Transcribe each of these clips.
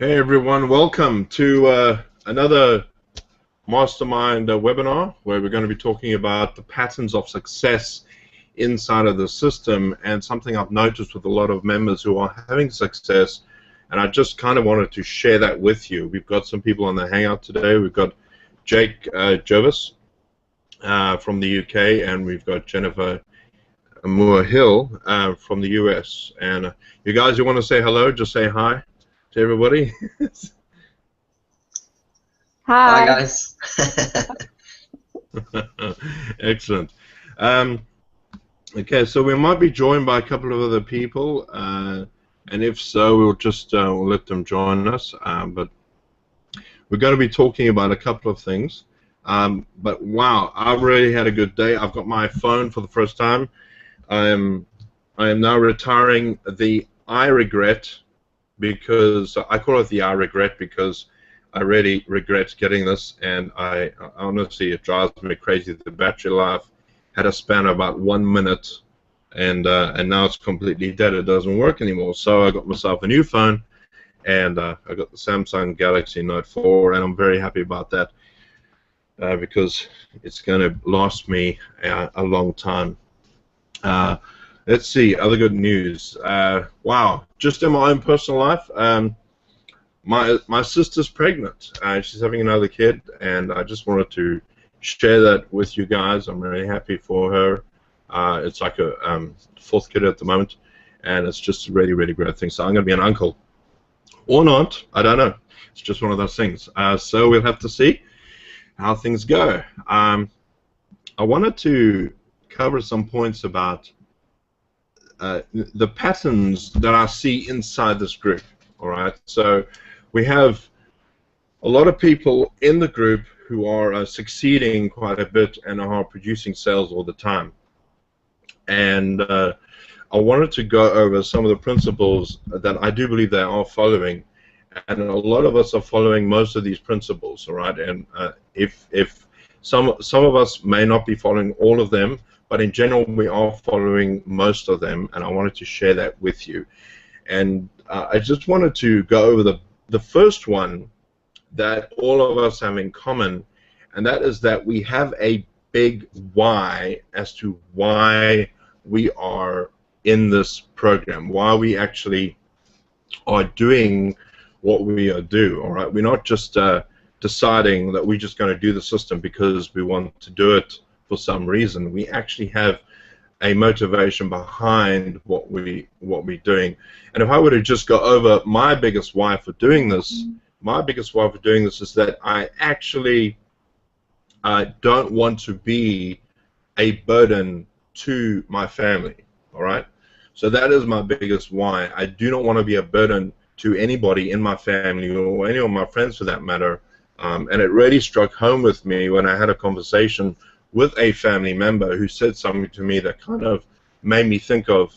Hey everyone, welcome to another Mastermind webinar where we're going to be talking about the patterns of success inside of the system, and something I've noticed with a lot of members who are having success, and I just kind of wanted to share that with you. We've got some people on the Hangout today. We've got Jake Jervis from the UK, and we've got Jennifer Moore Hill from the US. And you guys who want to say hello, just say hi to everybody. Hi. Hi guys. Excellent. Okay, so we might be joined by a couple of other people, and if so, we'll just we'll let them join us. But we're going to be talking about a couple of things. But wow, I've really had a good day. I've got my phone for the first time. I am now retiring the I regret, because I call it the I regret because I really regret getting this, and I honestly, it drives me crazy. The battery life had a span of about 1 minute, and now it's completely dead. It doesn't work anymore. So I got myself a new phone, and I got the Samsung Galaxy Note 4, and I'm very happy about that because it's going to last me a long time. Let's see, other good news. Wow, just in my own personal life, my sister's pregnant. She's having another kid, and I just wanted to share that with you guys. I'm really happy for her. It's like a fourth kid at the moment, and it's just a really, really great thing. So I'm going to be an uncle. Or not, I don't know. It's just one of those things. So we'll have to see how things go. I wanted to cover some points about the patterns that I see inside this group. All right, so we have a lot of people in the group who are succeeding quite a bit and are producing sales all the time. And I wanted to go over some of the principles that I do believe they are following, and a lot of us are following most of these principles. All right, and if some of us may not be following all of them, but in general we are following most of them, and I wanted to share that with you. And I just wanted to go over the first one that all of us have in common, and that is that we have a big why as to why we are in this program, why we actually are doing what we are doing. All right, we're not just deciding that we're just going to do the system because we want to do it for some reason. We actually have a motivation behind what we're doing. And if I were to just go over my biggest why for doing this, my biggest why for doing this is that I actually don't want to be a burden to my family. All right, so that is my biggest why. I do not want to be a burden to anybody in my family or any of my friends for that matter. And it really struck home with me when I had a conversation with a family member who said something to me that kind of made me think of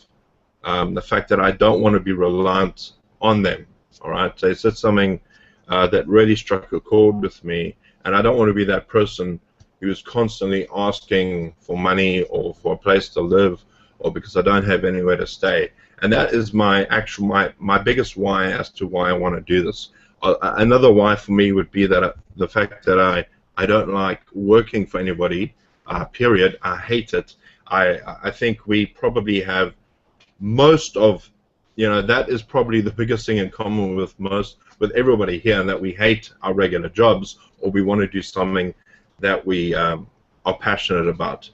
the fact that I don't want to be reliant on them. All right, they said something that really struck a chord with me, and I don't want to be that person who is constantly asking for money or for a place to live, or because I don't have anywhere to stay. And that is my biggest why as to why I want to do this. Another why for me would be that the fact that I don't like working for anybody. Period. I hate it. I think we probably have most of, that is probably the biggest thing in common with everybody here, and that we hate our regular jobs, or we want to do something that we are passionate about,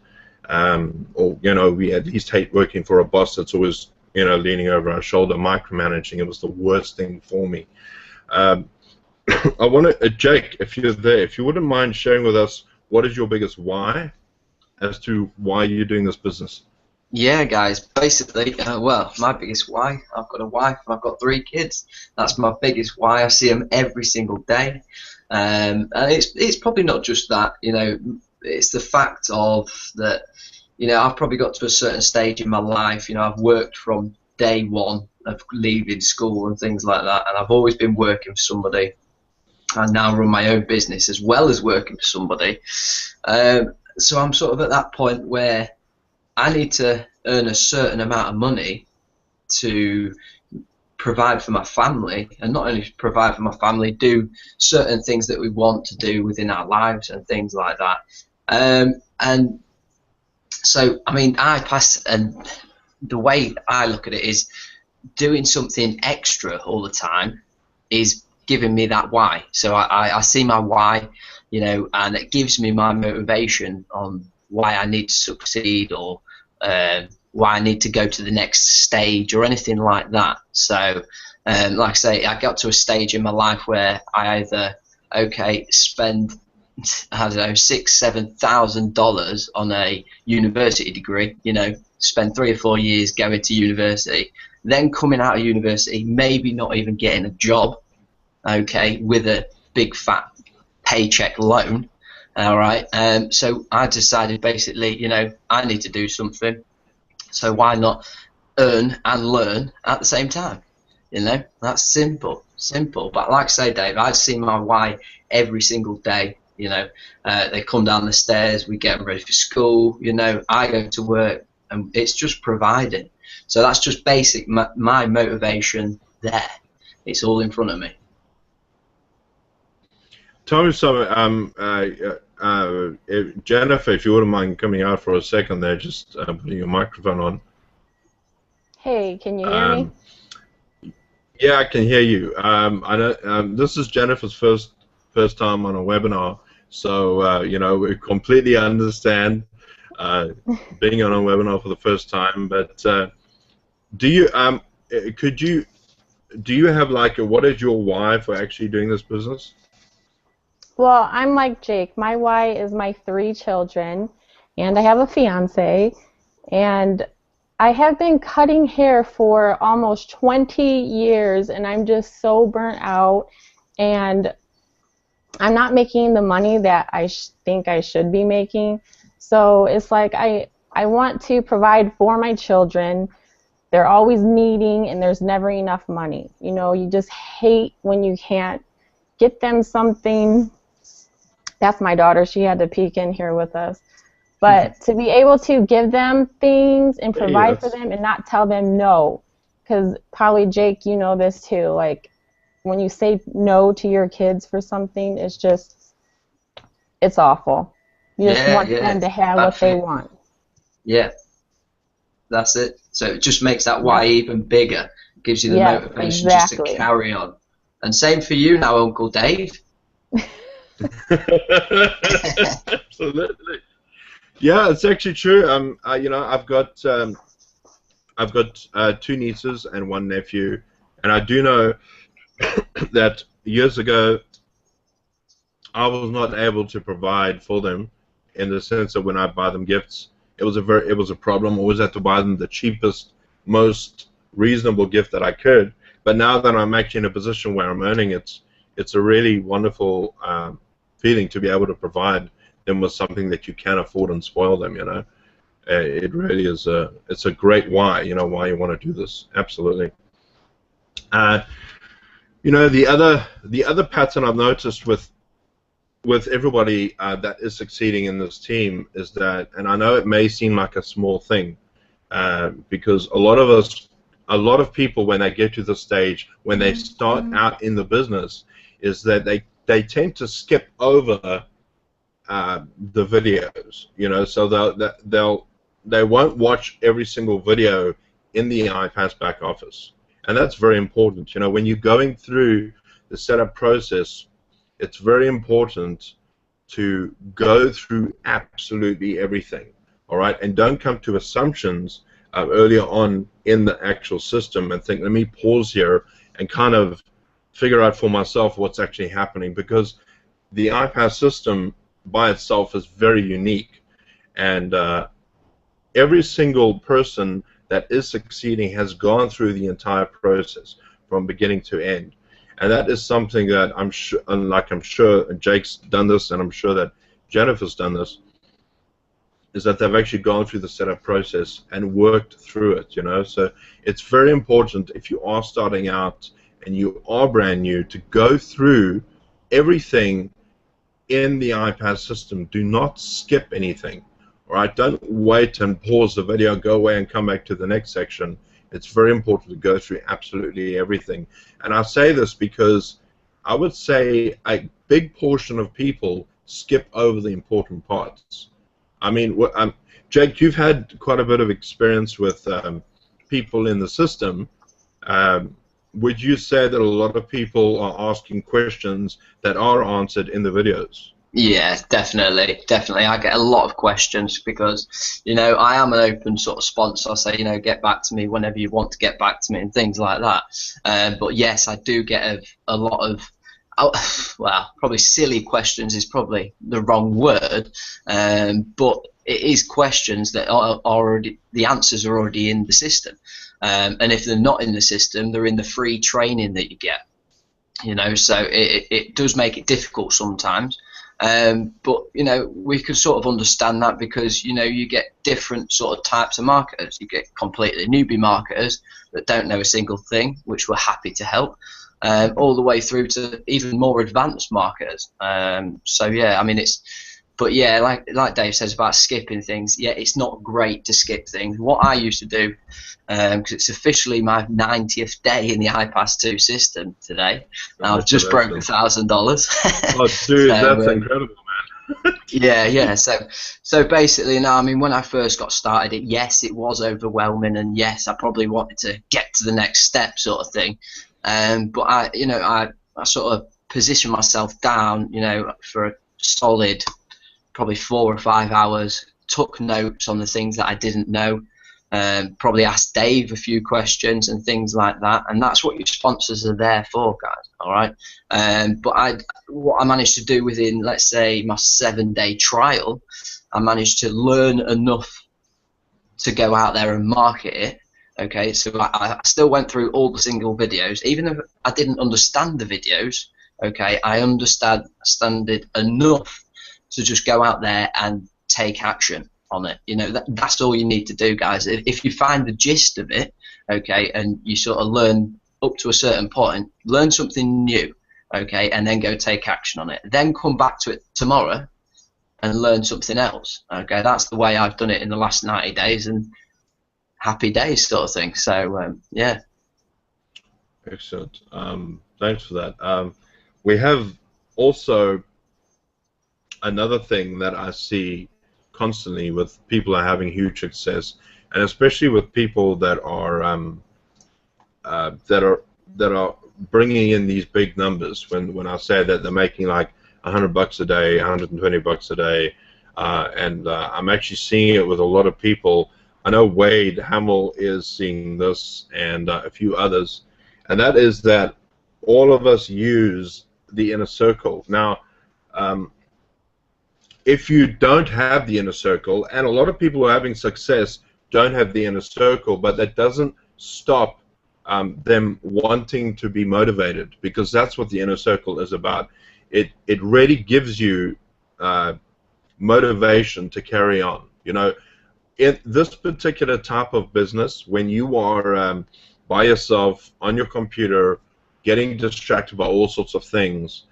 or we at least hate working for a boss that's always leaning over our shoulder, micromanaging. It was the worst thing for me. I want to, Jake, if you're there, if you wouldn't mind sharing with us what is your biggest why as to why you're doing this business. Yeah, guys. Basically, well, my biggest why. I've got a wife and I've got 3 kids. That's my biggest why. I see them every single day, and it's probably not just that. It's the fact of that. I've probably got to a certain stage in my life. I've worked from day one of leaving school and things like that, and I've always been working for somebody. I now run my own business as well as working for somebody. So I'm sort of at that point where I need to earn a certain amount of money to provide for my family, and not only provide for my family, do certain things that we want to do within our lives and things like that. And so, I mean, iPass, and the way I look at it is doing something extra all the time is giving me that why. So I see my why, you know, and it gives me my motivation on why I need to succeed, or why I need to go to the next stage or anything like that. So like I say, I got to a stage in my life where I either spend, I don't know, $6,000-7,000 on a university degree, you know, spend 3 or 4 years going to university, then coming out of university, maybe not even getting a job, with a big fat paycheck loan. All right, so I decided basically, you know, I need to do something. So why not earn and learn at the same time? You know, that's simple. But like I say, Dave, I see my why every single day. You know, they come down the stairs, we get them ready for school. You know, I go to work, and it's just providing. So that's just basic my motivation there. It's all in front of me. Tell me something, Jennifer, if you wouldn't mind coming out for a second there, just putting your microphone on. Hey, can you hear me? Yeah, I can hear you. I know this is Jennifer's first time on a webinar, so you know, we completely understand being on a webinar for the first time. But do you have like what is your why for actually doing this business? Well, I'm like Jake. My why is my 3 children, and I have a fiance, and I have been cutting hair for almost 20 years, and I'm just so burnt out, and I'm not making the money that I think I should be making. So it's like I want to provide for my children. They're always needing, and there's never enough money. You know, you just hate when you can't get them something. That's my daughter. She had to peek in here with us. But to be able to give them things and provide for them and not tell them no, because probably, Jake, you know this too, like when you say no to your kids for something, it's awful. You just want them to have what they want. Yeah, that's it. So it just makes that why even bigger. It gives you the motivation just to carry on. And same for you now, Uncle Dave. Absolutely. Yeah, it's actually true. you know, I've got 2 nieces and 1 nephew, and I do know that years ago I was not able to provide for them, in the sense that when I buy them gifts, it was a problem. I always had to buy them the cheapest, most reasonable gift that I could. But now that I'm actually in a position where I'm earning, it's a really wonderful feeling to be able to provide them with something that you can afford and spoil them. You know, it really is it's a great why. You know, why you want to do this. Absolutely. You know, the other pattern I've noticed with everybody that is succeeding in this team is that, and I know it may seem like a small thing, because a lot of people, when they get to the stage, when they start out in the business, is that they tend to skip over the videos, you know, so they won't watch every single video in the iPass back office, and that's very important. You know, when you're going through the setup process, it's very important to go through absolutely everything, all right, and don't come to assumptions earlier on in the actual system and think, let me pause here and kind of figure out for myself what's actually happening, because the iPass system by itself is very unique, and every single person that is succeeding has gone through the entire process from beginning to end, and that is something that I'm sure Jake's done this, and I'm sure that Jennifer's done this, is that they've actually gone through the setup process and worked through it, you know. So it's very important, if you are starting out and you are brand new, to go through everything in the iPass system. Do not skip anything, all right? Don't wait and pause the video, go away and come back to the next section. It's very important to go through absolutely everything. And I say this because I would say a big portion of people skip over the important parts. I mean, Jake, you've had quite a bit of experience with people in the system. Would you say that a lot of people are asking questions that are answered in the videos? Yeah, definitely. I get a lot of questions because, you know, I am an open sort of sponsor. I say, you know, get back to me whenever you want to get back to me and things like that. But yes, I do get a lot of, well, probably silly questions is probably the wrong word, but it is questions that are already, the answers are already in the system. And if they're not in the system, they're in the free training that you get. You know, so it does make it difficult sometimes. But, you know, we can sort of understand that because, you know, you get different sort of types of marketers. You get completely newbie marketers that don't know a single thing, which we're happy to help, all the way through to even more advanced marketers. So, yeah, I mean, but yeah, like Dave says about skipping things, yeah, it's not great to skip things. What I used to do, because it's officially my 90th day in the iPass 2 system today, I've just broke $1,000. Oh, dude, that's incredible, man. Yeah. So basically, no, I mean, when I first got started, yes, it was overwhelming, and yes, I probably wanted to get to the next step, sort of thing. But I sort of positioned myself down, you know, for a solid, probably 4 or 5 hours. Took notes on the things that I didn't know. Probably asked Dave a few questions and things like that, and that's what your sponsors are there for, guys. All right. But what I managed to do within, let's say, my 7-day trial, I managed to learn enough to go out there and market it. Okay, so I still went through all the single videos, even if I didn't understand the videos. Okay, I understand it enough to just go out there and take action on it. You know, that's all you need to do, guys. If you find the gist of it, okay, and you sort of learn up to a certain point, learn something new, okay, and then go take action on it. Then come back to it tomorrow and learn something else. Okay, that's the way I've done it in the last 90 days, and happy days sort of thing. So, yeah. Excellent. Thanks for that. We have also another thing that I see constantly with people are having huge success, and especially with people that are bringing in these big numbers. When I say that they're making like $100 a day, $120 a day, and I'm actually seeing it with a lot of people. I know Wade Hamill is seeing this, and a few others, and that is that all of us use the inner circle. Now, if you don't have the inner circle, and a lot of people who are having success don't have the inner circle, but that doesn't stop them wanting to be motivated, because that's what the inner circle is about. It really gives you motivation to carry on. You know, in this particular type of business, when you are by yourself on your computer, getting distracted by all sorts of things,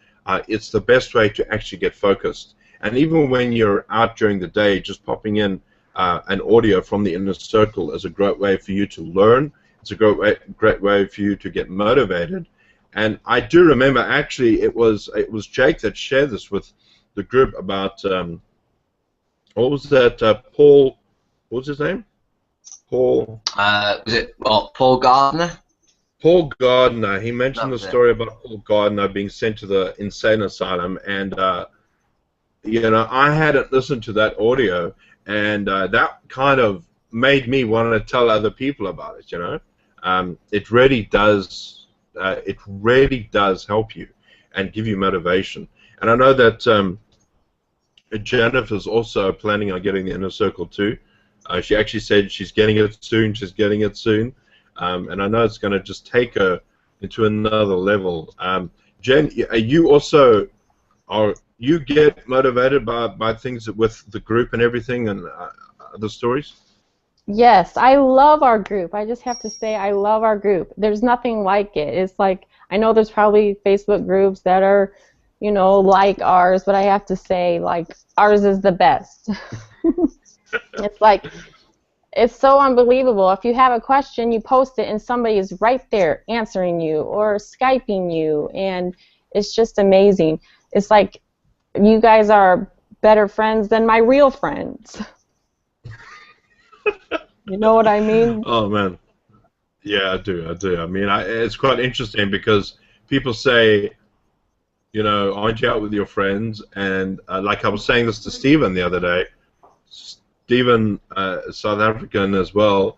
it's the best way to actually get focused. And even when you're out during the day, just popping in an audio from the inner circle is a great way for you to learn. It's a great way for you to get motivated. And I do remember, actually, it was Jake that shared this with the group about what was that? Paul. What was his name? Paul. Was it Paul Gardner? Paul Gardner. He mentioned the story about Paul Gardner being sent to the insane asylum, and you know, I hadn't listened to that audio, and that kind of made me want to tell other people about it. You know, it really does. It really does help you and give you motivation. And I know that Jennifer's also planning on getting the inner circle too. She actually said she's getting it soon. She's getting it soon, and I know it's going to just take her into another level. Jen, you also you get motivated by things with the group and everything and the stories? Yes, I love our group. I just have to say I love our group. There's nothing like it. It's like, I know there's probably Facebook groups that are, you know, like ours, but I have to say, like, ours is the best. It's like It's so unbelievable. If you have a question, you post it, and somebody is right there answering you or Skyping you, and it's just amazing. It's like you guys are better friends than my real friends. You know what I mean? Oh man, yeah, I do. I do. I mean, it's quite interesting because people say, you know, aren't you out with your friends? And like I was saying this to Stephen the other day. Stephen, South African as well.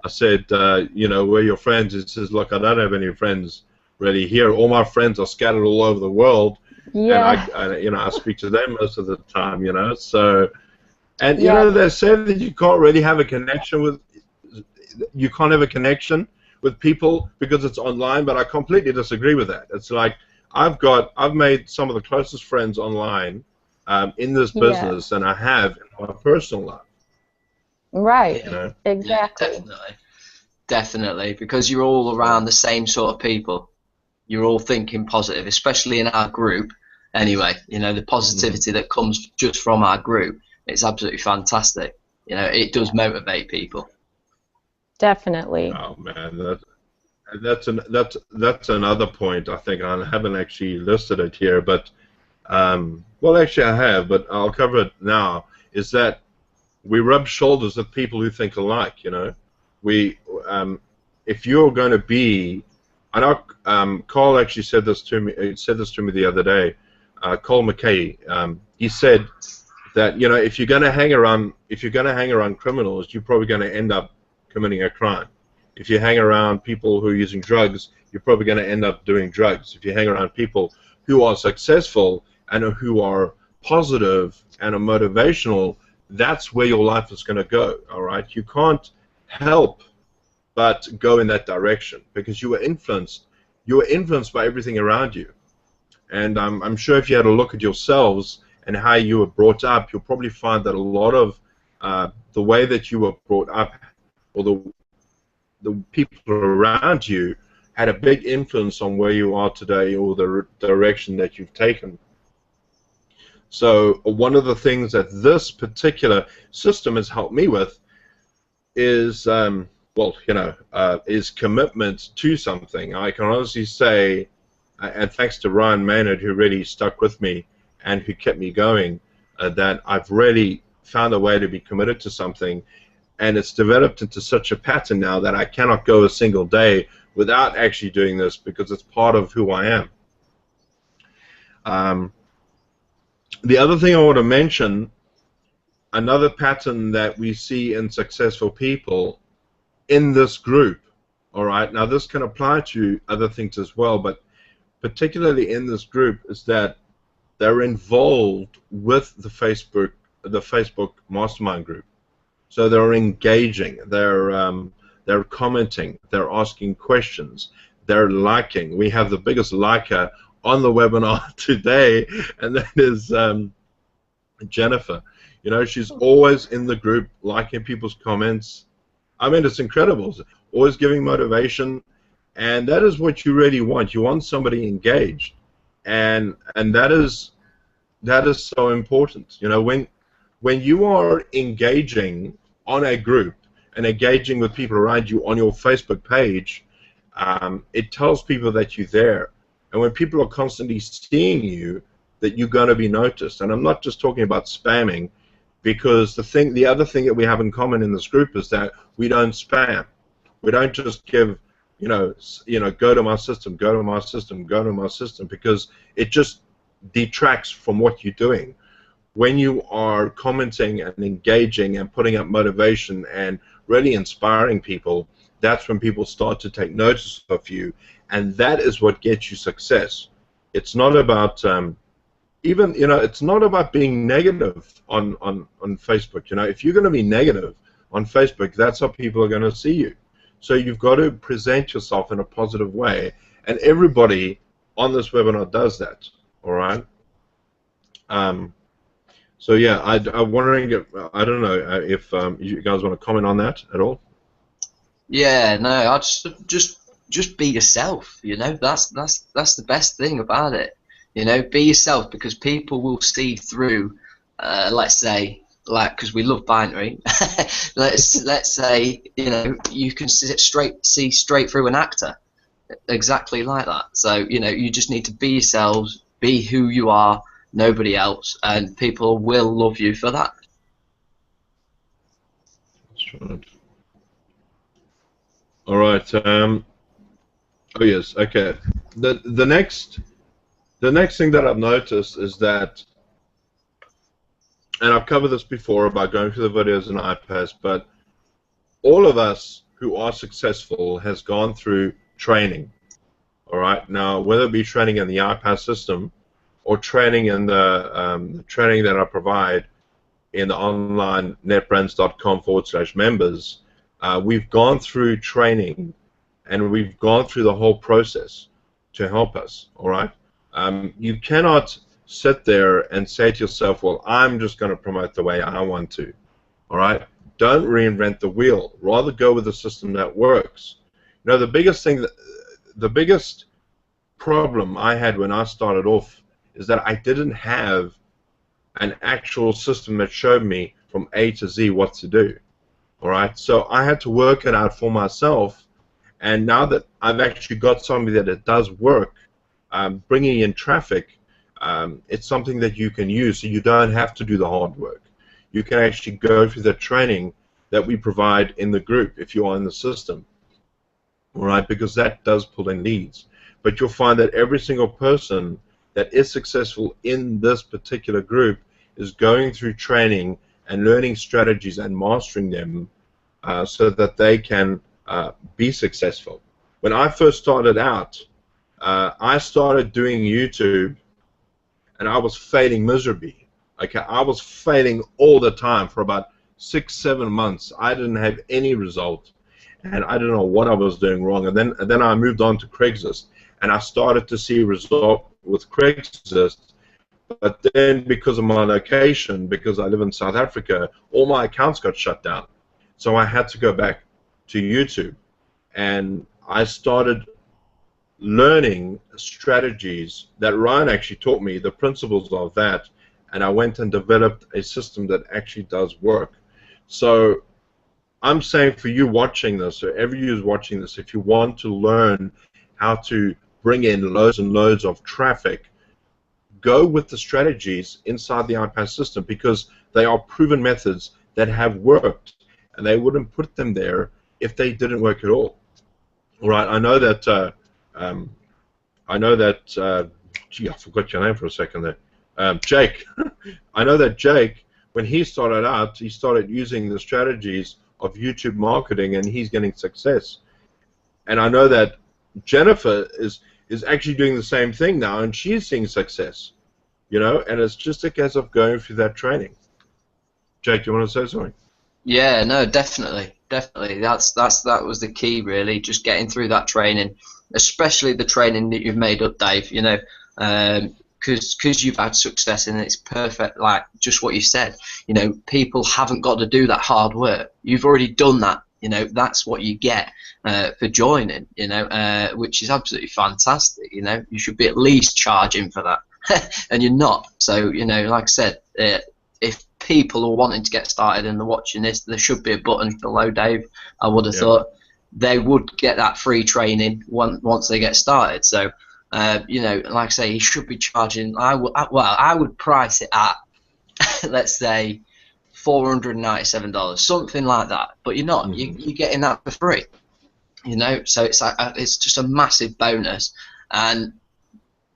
I said, you know, where are your friends? He says, look, I don't have any friends really here. All my friends are scattered all over the world. Yeah. And you know, I speak to them most of the time, you know. So, and you Yeah. know, they say that you can't really have a connection with, you can't have a connection with people because it's online. But I completely disagree with that. It's like I've made some of the closest friends online in this business than I have in my personal life. Right. You know? Exactly. Yeah, definitely, because you're all around the same sort of people. You're all thinking positive, especially in our group. Anyway, you know, the positivity that comes just from our group, it's absolutely fantastic. You know, it does motivate people. Definitely. Oh man, that's another point. I think I haven't actually listed it here, but well, actually I have, but I'll cover it now. Is that we rub shoulders with people who think alike. You know, if you're going to be, I know Carl actually said this to me. He said this to me the other day. Cole McKay. He said that, you know, if you're going to hang around criminals, you're probably going to end up committing a crime. If you hang around people who are using drugs, you're probably going to end up doing drugs. If you hang around people who are successful and who are positive and are motivational, that's where your life is going to go. All right, you can't help but go in that direction because you were influenced. You were influenced by everything around you. And I'm sure if you had a look at yourselves and how you were brought up, you'll probably find that a lot of the way that you were brought up, or the people around you, had a big influence on where you are today or the direction that you've taken. So one of the things that this particular system has helped me with is, well, you know, is commitment to something. I can honestly say, and thanks to Ryan Maynard, who really stuck with me and who kept me going, that I've really found a way to be committed to something, and it's developed into such a pattern now that I cannot go a single day without actually doing this because it's part of who I am. The other thing I want to mention, another pattern that we see in successful people in this group, all right, now this can apply to other things as well, but particularly in this group, is that they're involved with the Facebook mastermind group. So they're engaging, they're commenting, they're asking questions, they're liking. We have the biggest liker on the webinar today, and that is Jennifer. You know, she's always in the group liking people's comments. I mean, it's incredible. Always giving motivation, and that is what you really want. You want somebody engaged, and that is so important. You know, when you are engaging on a group and engaging with people around you on your Facebook page, it tells people that you're there. And when people are constantly seeing you, that you're going to be noticed. And I'm not just talking about spamming, because the other thing that we have in common in this group is that we don't spam. We don't just give, you know, go to my system, go to my system, go to my system, because it just detracts from what you're doing. When you are commenting and engaging and putting up motivation and really inspiring people, that's when people start to take notice of you, and that is what gets you success. It's not about even, you know, it's not about being negative on Facebook. You know, if you're going to be negative on Facebook, that's how people are going to see you. So you've got to present yourself in a positive way, and everybody on this webinar does that. All right. So yeah, I'm wondering if, I don't know if you guys want to comment on that at all. Yeah, no, I just be yourself. You know, that's the best thing about it. You know, be yourself, because people will see through, let's say, like, because we love binary, let's say, you know, you can see straight through an actor, exactly like that. So, you know, you just need to be yourselves, be who you are, nobody else, and people will love you for that. That's right. All right. Oh yes. Okay. The next thing that I've noticed is that, and I've covered this before about going through the videos in iPads, but all of us who are successful has gone through training. All right. Now, whether it be training in the iPad system or training in the training that I provide in the online netbrands.com/members, we've gone through training and we've gone through the whole process to help us. All right. You cannot sit there and say to yourself, well, I'm just going to promote the way I want to. All right. Don't reinvent the wheel. Rather go with a system that works. You know, the biggest problem I had when I started off is that I didn't have an actual system that showed me from A to Z what to do. All right. So I had to work it out for myself. And now that I've actually got something that it does work, bringing in traffic, it's something that you can use, so you don't have to do the hard work. You can actually go through the training that we provide in the group if you are in the system, all right, because that does pull in leads. But you'll find that every single person that is successful in this particular group is going through training and learning strategies and mastering them so that they can be successful. When I first started out, I started doing YouTube, and I was failing miserably. Okay, I was failing all the time for about 6-7 months. I didn't have any result, and I didn't know what I was doing wrong. And then I moved on to Craigslist, and I started to see result with Craigslist. But then, because of my location, because I live in South Africa, all my accounts got shut down. So I had to go back to YouTube, and I started learning strategies that Ryan actually taught me, the principles of that, and I went and developed a system that actually does work. So I'm saying for you watching this, or every you who's watching this, if you want to learn how to bring in loads and loads of traffic, go with the strategies inside the iPad system, because they are proven methods that have worked, and they wouldn't put them there if they didn't work at all. All right, I know that. Gee, I forgot your name for a second there. Jake. I know that Jake, when he started out, he started using the strategies of YouTube marketing, and he's getting success. And I know that Jennifer is actually doing the same thing now, and she's seeing success. You know, and it's just a case of going through that training. Jake, do you want to say something? Yeah, no, definitely. That was the key, really, just getting through that training, especially the training that you've made up, Dave. You know, because you've had success and it's perfect, like just what you said. You know, people haven't got to do that hard work. You've already done that. You know, that's what you get for joining. You know, which is absolutely fantastic. You know, you should be at least charging for that, and you're not. So, you know, like I said, if people are wanting to get started and they're watching this, there should be a button below, Dave. I would have thought they would get that free training once they get started. So, you know, like I say, he should be charging. I would price it at, let's say, $497, something like that. But you're not. You're getting that for free. You know, so it's just a massive bonus. And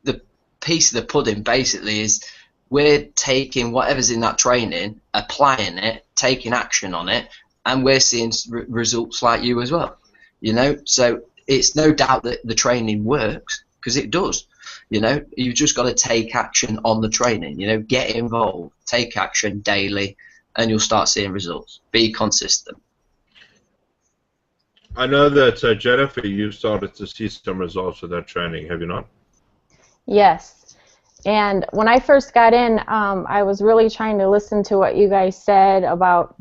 the piece of the pudding basically is, we're taking whatever's in that training, applying it, taking action on it, and we're seeing results like you as well. You know, so it's no doubt that the training works, because it does. You know, you've just got to take action on the training. You know, get involved, take action daily, and you'll start seeing results. Be consistent. I know that, Jennifer, you started to see some results with that training, have you not? Yes. And when I first got in, I was really trying to listen to what you guys said about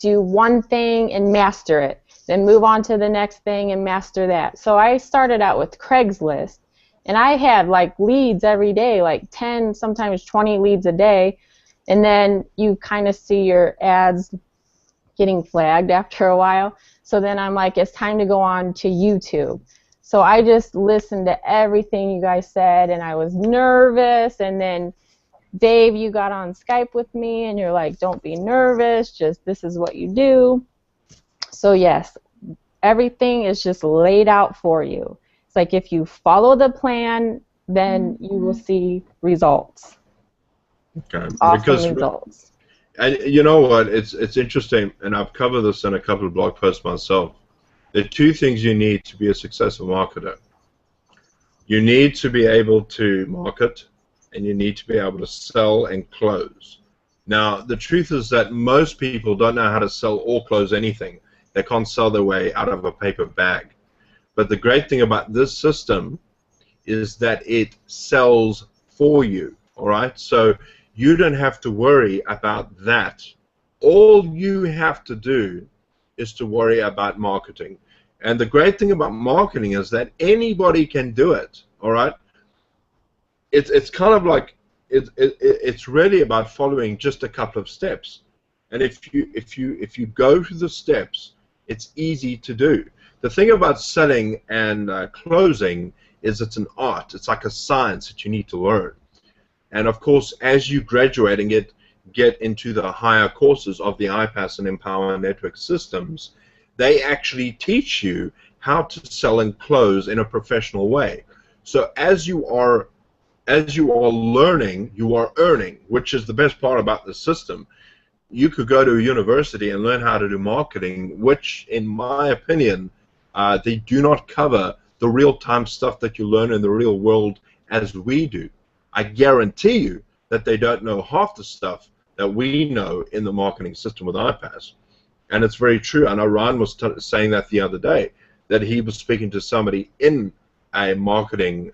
do one thing and master it, then move on to the next thing and master that. So I started out with Craigslist, and I had like leads every day, like 10, sometimes 20 leads a day, and then you kind of see your ads getting flagged after a while. So then I'm like, it's time to go on to YouTube. So I just listened to everything you guys said, and I was nervous. And then Dave, you got on Skype with me, and you're like, don't be nervous, just this is what you do. So yes, everything is just laid out for you. It's like if you follow the plan, then you will see results. Okay. Awesome results. And you know what? It's interesting, and I've covered this in a couple of blog posts myself. There are two things you need to be a successful marketer. You need to be able to market, and you need to be able to sell and close. Now, the truth is that most people don't know how to sell or close anything. They can't sell their way out of a paper bag. But the great thing about this system is that it sells for you, all right? So you don't have to worry about that. All you have to do is to worry about marketing. And the great thing about marketing is that anybody can do it, all right? It's kind of like it's really about following just a couple of steps. And if you go through the steps, it's easy to do. The thing about selling and closing is it's an art. It's like a science that you need to learn. And of course, as you graduate and get into the higher courses of the iPaaS and Empower Network systems, they actually teach you how to sell and close in a professional way. So as you are learning, you are earning, which is the best part about the system. You could go to a university and learn how to do marketing, which, in my opinion, they do not cover the real-time stuff that you learn in the real world as we do. I guarantee you that they don't know half the stuff that we know in the marketing system with iPaaS. And it's very true. I know Ryan was saying that the other day, that he was speaking to somebody in a marketing,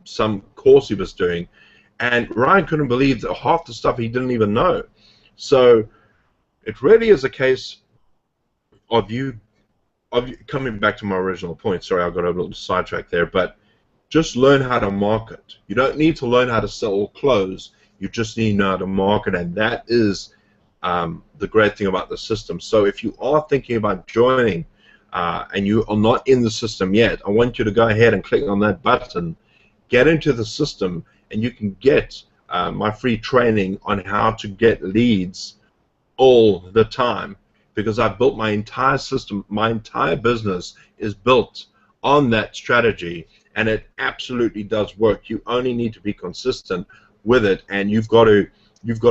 some course he was doing, and Ryan couldn't believe that half the stuff he didn't even know. So it really is a case of you coming back to my original point. Sorry, I got a little sidetracked there, but just learn how to market. You don't need to learn how to sell or close. You just need to know how to market, and that is the great thing about the system. So if you are thinking about joining and you are not in the system yet, I want you to go ahead and click on that button, get into the system, and you can get my free training on how to get leads all the time, because I've built my entire system, my entire business is built on that strategy, and it absolutely does work. You only need to be consistent with it, and you've got to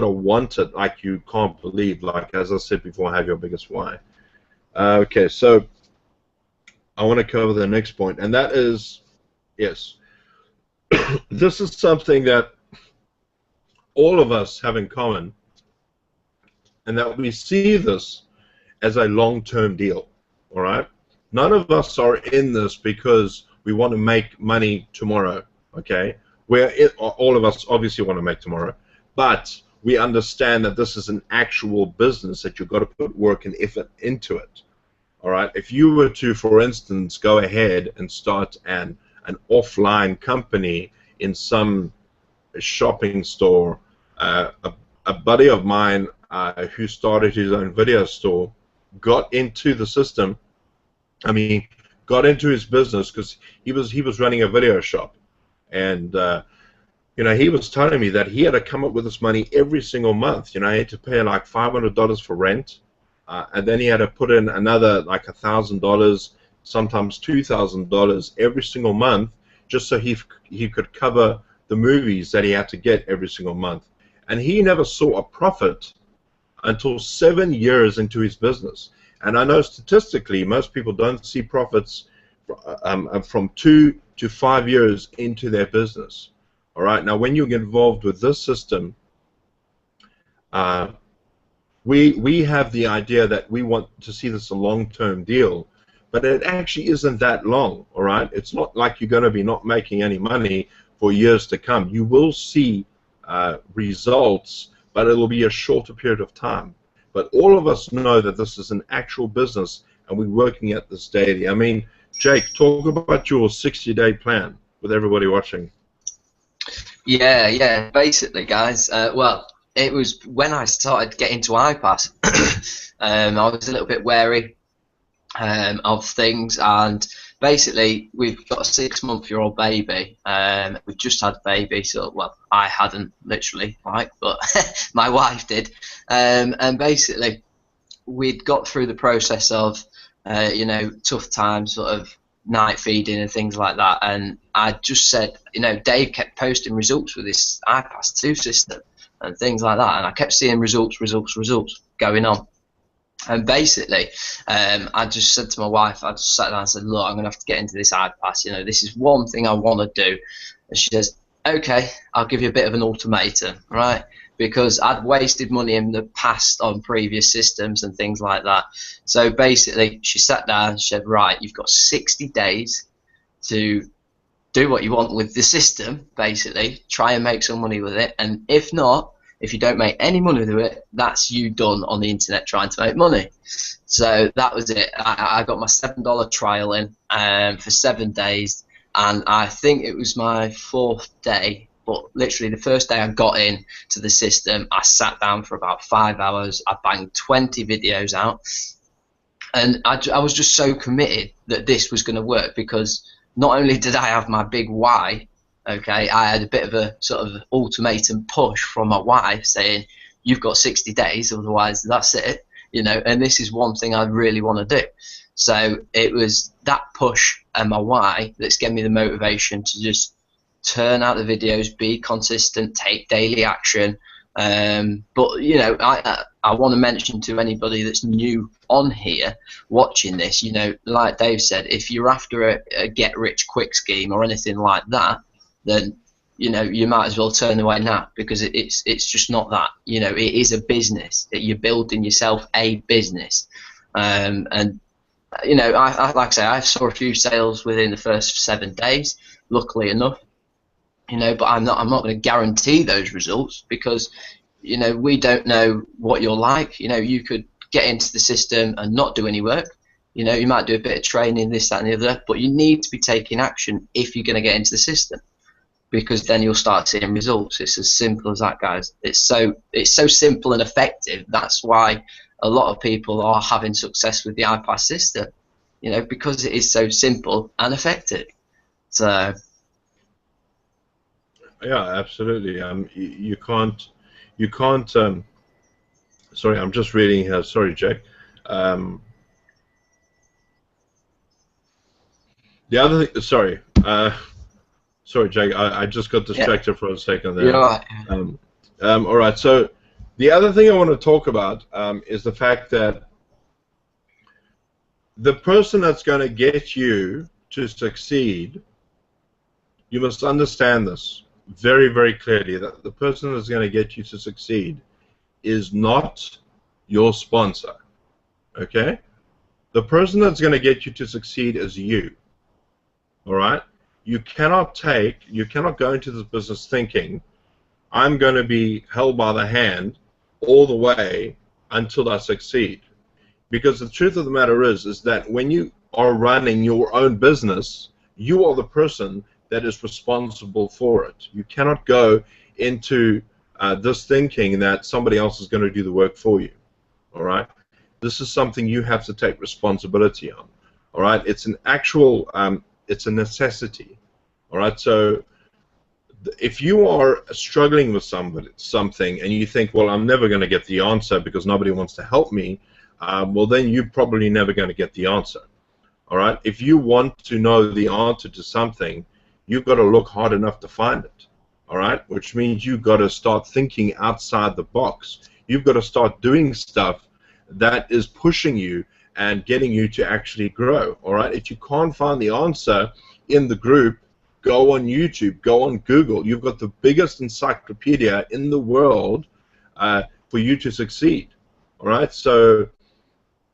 want it like you can't believe, like as I said before, have your biggest why. Okay, so I want to cover the next point, and that is, yes, this is something that all of us have in common, and that we see this as a long-term deal, all right? None of us are in this because we want to make money tomorrow, okay? All of us obviously want to make tomorrow, but we understand that this is an actual business that you've got to put work and effort into it, all right? If you were to, for instance, go ahead and start an offline company in some shopping store, a buddy of mine who started his own video store got into the system. I mean, got into his business because he was running a video shop, and you know, he was telling me that he had to come up with this money every single month. You know, he had to pay like $500 for rent, and then he had to put in another like $1,000, sometimes $2,000 every single month, just so he could cover the movies that he had to get every single month. And he never saw a profit until 7 years into his business. And I know statistically most people don't see profits from 2 to 5 years into their business. All right. Now, when you get involved with this system, we have the idea that we want to see this a long-term deal, but it actually isn't that long. All right. It's not like you're going to be not making any money for years to come. You will see results, but it'll be a shorter period of time. But all of us know that this is an actual business, and we're working at this daily. I mean, Jake, talk about your 60-day plan with everybody watching. Yeah, basically, guys. Well, it was when I started getting to iPass. I was a little bit wary of things, and basically we've got a 6-month-old baby. We've just had a baby, so well, I hadn't literally, like, but my wife did, and basically we'd got through the process of you know, tough times, sort of night feeding and things like that, and I just said, you know, Dave kept posting results with this iPass 2 system and things like that, and I kept seeing results going on. And basically, I just said to my wife, I just sat down and said, look, I'm going to have to get into this iPass. You know, this is one thing I want to do. And she says, okay, I'll give you a bit of an ultimatum, right? Because I'd wasted money in the past on previous systems and things like that. So basically, she sat down and said, right, you've got 60 days to do what you want with the system, basically. Try and make some money with it. And if not, if you don't make any money with it, that's you done on the internet trying to make money. So that was it. I got my $7 trial in for 7 days, and I think it was my 4th day, but literally the first day I got in to the system, I sat down for about 5 hours. I banged 20 videos out, and I was just so committed that this was going to work, because not only did I have my big why, okay, I had a bit of a sort of ultimatum push from my wife saying, you've got 60 days, otherwise that's it, you know, and this is one thing I really want to do. So it was that push and my why that's given me the motivation to just turn out the videos, be consistent, take daily action. But, you know, I want to mention to anybody that's new on here watching this, you know, like Dave said, if you're after a get-rich-quick scheme or anything like that, then, you know, you might as well turn away now, because it's just not that. You know, it is a business. You're building yourself a business, and you know, I like I say, I saw a few sales within the first 7 days, luckily enough. You know, but I'm not going to guarantee those results, because, you know, we don't know what you're like. You know, you could get into the system and not do any work. You know, you might do a bit of training, this, that, and the other, but you need to be taking action if you're going to get into the system, because then you'll start seeing results. It's as simple as that, guys. It's so simple and effective. That's why a lot of people are having success with the iPass system, you know, because it is so simple and effective. So yeah, absolutely. You can't. Sorry, I'm just reading here. Sorry, Jack. The other thing. Sorry. Sorry, Jake, I just got distracted for a second there. Yeah. All right, so the other thing I want to talk about is the fact that the person that's going to get you to succeed, you must understand this very, very clearly, that the person that's going to get you to succeed is not your sponsor, okay? The person that's going to get you to succeed is you, all right? You cannot go into this business thinking, I'm going to be held by the hand all the way until I succeed. Because the truth of the matter is that when you are running your own business, you are the person that is responsible for it. You cannot go into this thinking that somebody else is going to do the work for you. All right? This is something you have to take responsibility on. All right? It's an actual, it's a necessity. All right, so if you are struggling with something and you think, well, I'm never going to get the answer because nobody wants to help me, well, then you're probably never going to get the answer. All right, if you want to know the answer to something, you've got to look hard enough to find it. All right, which means you've got to start thinking outside the box. You've got to start doing stuff that is pushing you and getting you to actually grow. All right, if you can't find the answer in the group, go on YouTube, go on Google. You've got the biggest encyclopedia in the world for you to succeed. All right, so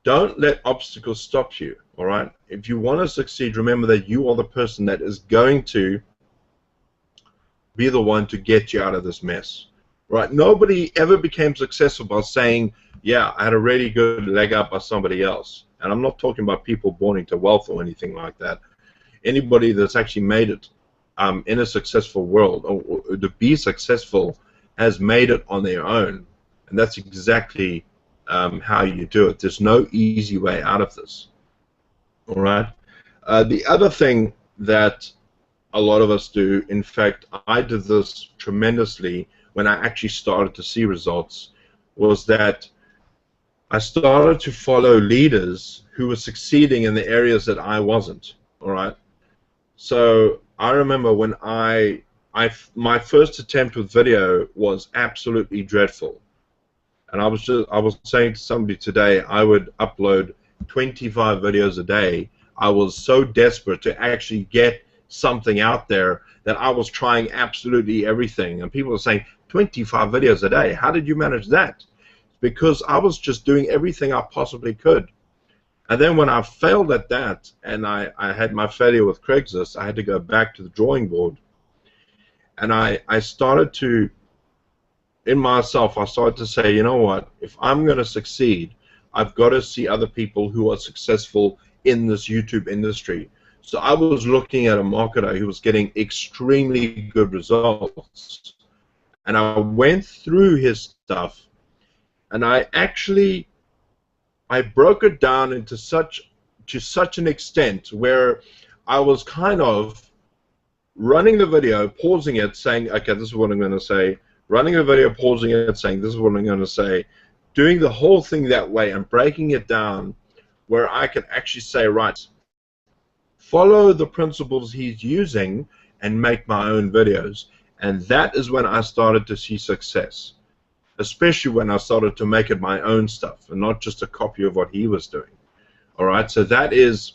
don't let obstacles stop you. All right, if you want to succeed, remember that you are the person that is going to be the one to get you out of this mess. Right? Nobody ever became successful by saying, yeah, I had a really good leg up by somebody else. And I'm not talking about people born into wealth or anything like that. Anybody that's actually made it in a successful world, or to be successful, has made it on their own, and that's exactly how you do it. There's no easy way out of this. All right. The other thing that a lot of us do, in fact, I did this tremendously when I actually started to see results, was that I started to follow leaders who were succeeding in the areas that I wasn't. All right. So I remember when my first attempt with video was absolutely dreadful, and I was saying to somebody today I would upload 25 videos a day. I was so desperate to actually get something out there that I was trying absolutely everything, and people were saying 25 videos a day. How did you manage that? Because I was just doing everything I possibly could. And then when I failed at that, and I had my failure with Craigslist, I had to go back to the drawing board. And I started to, in myself, I started to say, you know what, if I'm going to succeed, I've got to see other people who are successful in this YouTube industry. So I was looking at a marketer who was getting extremely good results. And I went through his stuff, and I broke it down into such an extent where I was kind of running the video, pausing it, saying, okay, this is what I'm going to say, running the video, pausing it, saying, this is what I'm going to say, doing the whole thing that way and breaking it down where I can actually say, right, follow the principles he's using and make my own videos. And that is when I started to see success, especially when I started to make it my own stuff and not just a copy of what he was doing. All right, so that is,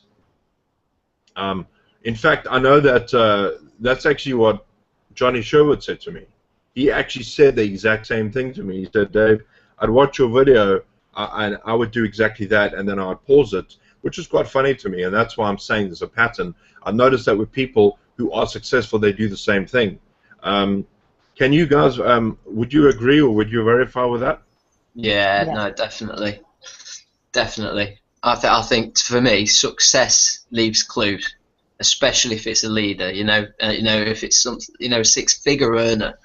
in fact, I know that that's actually what Johnny Sherwood said to me. He actually said the exact same thing to me. He said, Dave, I'd watch your video and I would do exactly that, and then I'd pause it, which is quite funny to me, and that's why I'm saying there's a pattern. I noticed that with people who are successful, they do the same thing. Can you guys, would you agree or would you verify with that? Yeah, no, definitely. Definitely. I think for me, success leaves clues, especially if it's a leader. If it's some, a six-figure earner,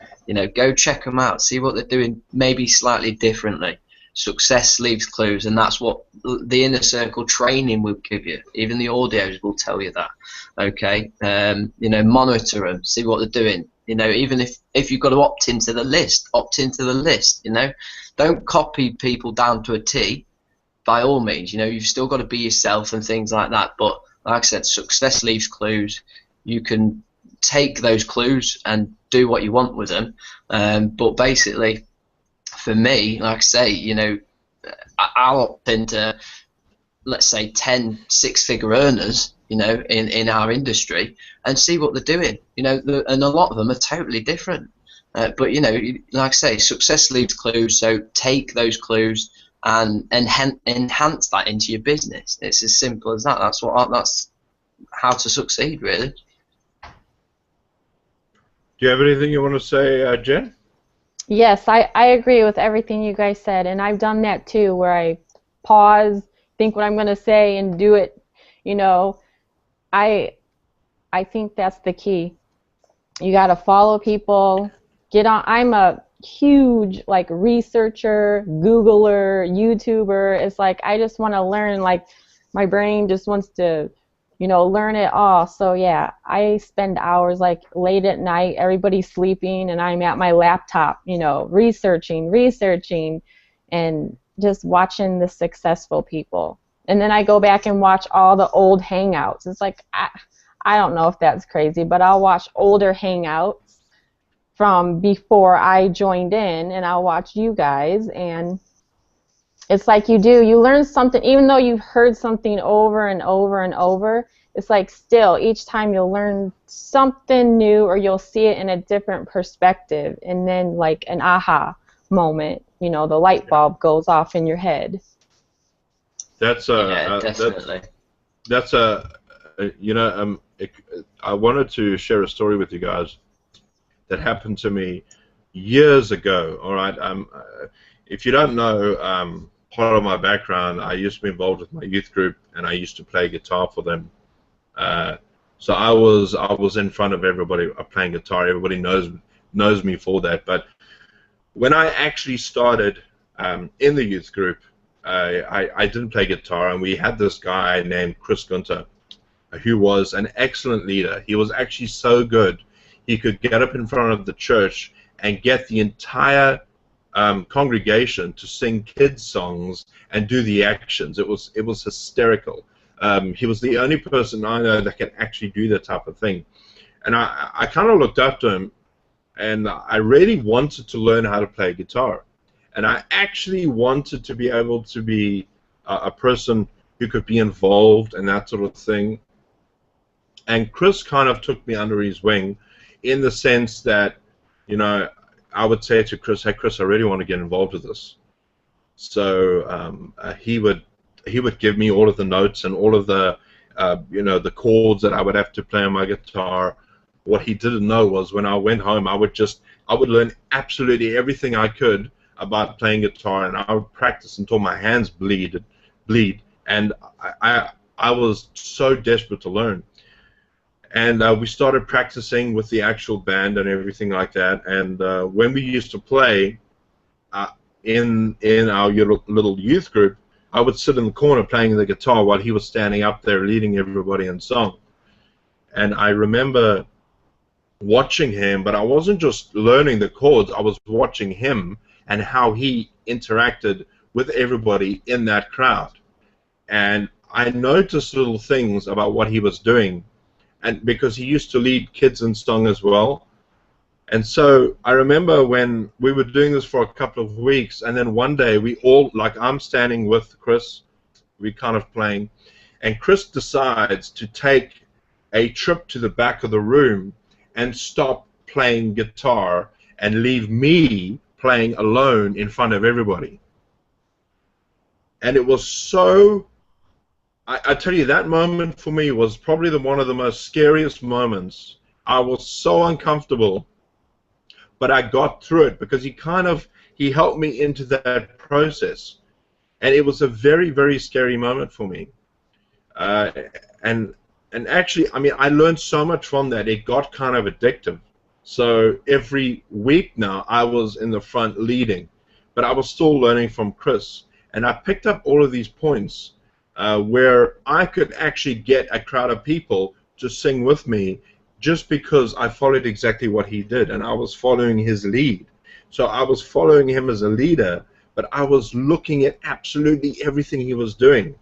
go check them out, see what they're doing, maybe slightly differently. Success leaves clues, and that's what the inner circle training will give you. Even the audios will tell you that. Okay, monitor them, see what they're doing. Even if you've got to opt into the list, opt into the list. Don't copy people down to a T. By all means, you've still got to be yourself and things like that. But like I said, success leaves clues. You can take those clues and do what you want with them. But basically, for me, like I say, I'll opt into, let's say, 10 six-figure earners, in our industry, and see what they're doing. And a lot of them are totally different. But like I say, success leaves clues. So take those clues and enhance that into your business. It's as simple as that. That's how to succeed, really. Do you have anything you want to say, Jen? Yes, I agree with everything you guys said, and I've done that too, where I pause, think what I'm going to say, and do it. I think that's the key. You got to follow people. Get on. I'm a huge researcher, Googler, YouTuber. It's like I just want to learn. My brain just wants to, learn it all. So yeah, I spend hours late at night. Everybody's sleeping, and I'm at my laptop, researching, and just watching the successful people. And then I go back and watch all the old Hangouts. It's like, I don't know if that's crazy, but I'll watch older Hangouts from before I joined in, and I'll watch you guys, and it's like you learn something, even though you've heard something over and over and over, it's like still, each time you'll learn something new, or you'll see it in a different perspective, and then an aha moment, the light bulb goes off in your head. That's definitely. I wanted to share a story with you guys that happened to me years ago. All right. If you don't know, part of my background, I used to be involved with my youth group, and I used to play guitar for them. So I was in front of everybody playing guitar. Everybody knows me for that. But when I actually started in the youth group, I didn't play guitar, and we had this guy named Chris Gunter, who was an excellent leader. He was actually so good, he could get up in front of the church and get the entire congregation to sing kids' songs and do the actions. It was hysterical. He was the only person I know that could actually do that type of thing. And I kind of looked up to him, and I really wanted to learn how to play guitar. And I actually wanted to be able to be a person who could be involved and that sort of thing. And Chris kind of took me under his wing in the sense that, you know, I would say to Chris, hey, Chris, I really want to get involved with this. So he would give me all of the notes and all of the, you know, the chords that I would have to play on my guitar. What he didn't know was when I went home, I would learn absolutely everything I could about playing guitar, and I would practice until my hands bleed, and I was so desperate to learn. And we started practicing with the actual band and everything like that. And when we used to play in our little youth group, I would sit in the corner playing the guitar while he was standing up there leading everybody in song. And I remember watching him, but I wasn't just learning the chords, I was watching him and how he interacted with everybody in that crowd. And I noticed little things about what he was doing, and because he used to lead kids in song as well. And so I remember when we were doing this for a couple of weeks, and then one day we all, like I'm standing with Chris, we kind of playing, and Chris decides to take a trip to the back of the room and stop playing guitar and leave me playing alone in front of everybody. And it was so, I tell you, that moment for me was probably one of the most scariest moments. I was so uncomfortable, but I got through it because he helped me into that process. And it was a very, very scary moment for me. And actually, I mean, I learned so much from that, it got kind of addictive. So every week now, I was in the front leading, but I was still learning from Chris. And I picked up all of these points where I could actually get a crowd of people to sing with me just because I followed exactly what he did, and I was following his lead. So I was following him as a leader, but I was looking at absolutely everything he was doing.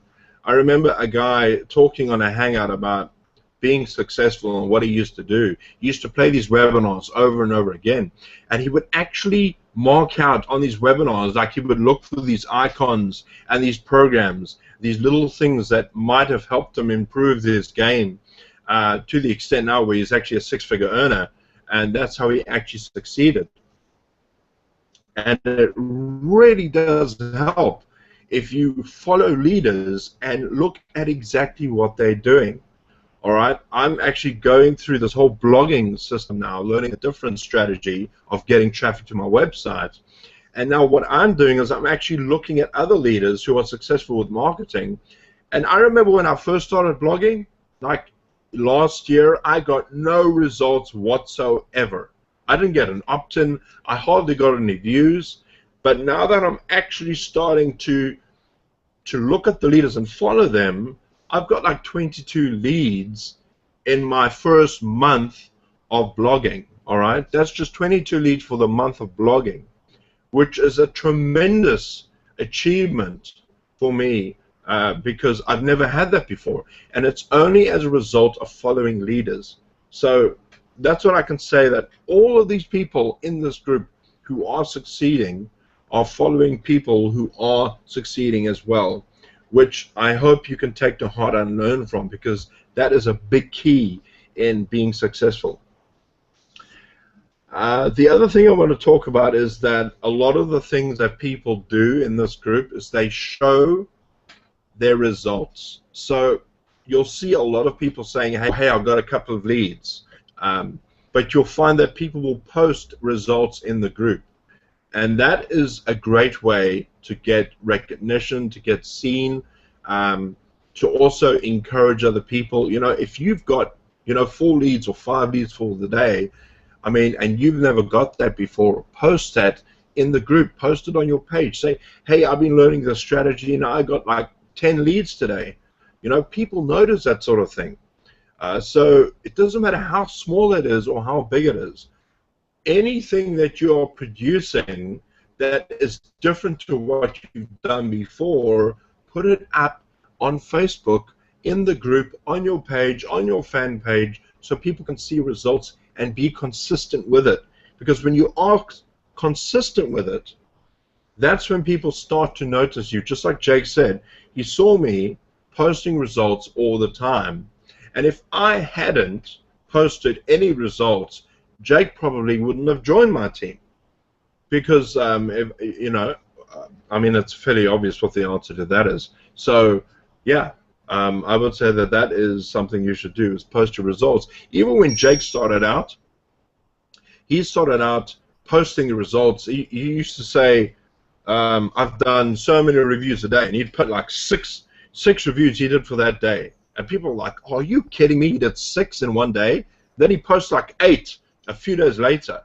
I remember a guy talking on a hangout about being successful and what he used to do. He used to play these webinars over and over again, and he would actually mark out on these webinars, like he would look for these icons and these programs, these little things that might have helped him improve his game to the extent now where he's actually a six-figure earner, and that's how he actually succeeded. And it really does help if you follow leaders and look at exactly what they're doing. All right, I'm actually going through this whole blogging system now, learning a different strategy of getting traffic to my website. And now what I'm doing is I'm actually looking at other leaders who are successful with marketing. And I remember when I first started blogging, like last year, I got no results whatsoever. I didn't get an opt-in. I hardly got any views. But now that I'm actually starting to look at the leaders and follow them, I've got like 22 leads in my first month of blogging, all right? That's just 22 leads for the month of blogging, which is a tremendous achievement for me because I've never had that before. And it's only as a result of following leaders. So that's what I can say, that all of these people in this group who are succeeding are following people who are succeeding as well, which I hope you can take to heart and learn from, because that is a big key in being successful. The other thing I want to talk about is that a lot of the things that people do in this group is they show their results. So you'll see a lot of people saying, hey, I've got a couple of leads. But you'll find that people will post results in the group. And that is a great way to get recognition, to get seen, to also encourage other people. You know, if you've got, 4 leads or 5 leads for the day, I mean, and you've never got that before, post that, in the group, post it on your page. Say, hey, I've been learning this strategy and I got like 10 leads today. You know, people notice that sort of thing. So it doesn't matter how small it is or how big it is. Anything that you're producing that is different to what you've done before, put it up on Facebook, in the group, on your page, on your fan page, so people can see results and be consistent with it. Because when you are consistent with it, that's when people start to notice you. Just like Jake said, he saw me posting results all the time. And if I hadn't posted any results, Jake probably wouldn't have joined my team. Because, you know, I mean, it's fairly obvious what the answer to that is. So, yeah. I would say that that is something you should do, is post your results. Even when Jake started out, he started out posting the results. He used to say, I've done so many reviews a day, and he'd put like six reviews he did for that day. And people were like, oh, are you kidding me? He did 6 in one day? Then he posts like 8 a few days later.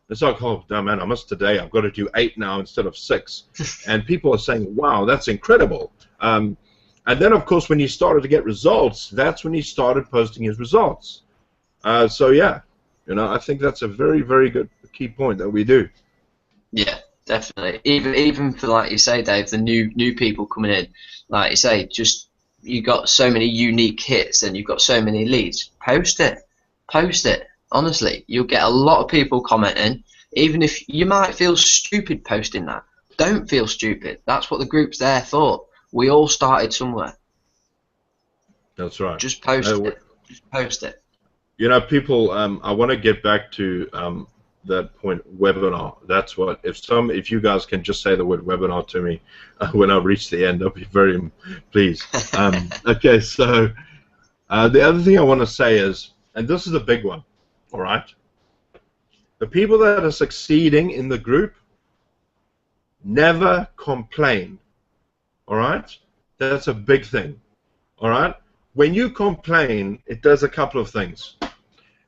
It's like, oh, no, man, I missed today. I've got to do 8 now instead of 6. And people are saying, wow, that's incredible. And then, of course, when he started to get results, that's when he started posting his results. So, yeah, you know, I think that's a very, very good key point that we do. Yeah, definitely. Even for, like you say, Dave, the new people coming in, like you say, just you got so many unique hits and you've got so many leads. Post it. Post it. Honestly, you'll get a lot of people commenting. Even if you might feel stupid posting that, don't feel stupid. That's what the group's there for. We all started somewhere. That's right. Just post it. Just post it. You know, people, I want to get back to that point, webinar. That's what, if you guys can just say the word webinar to me when I reach the end, I'll be very pleased. Okay, so the other thing I want to say is, and this is a big one, all right? The people that are succeeding in the group never complain. All right? That's a big thing. All right? When you complain, it does a couple of things.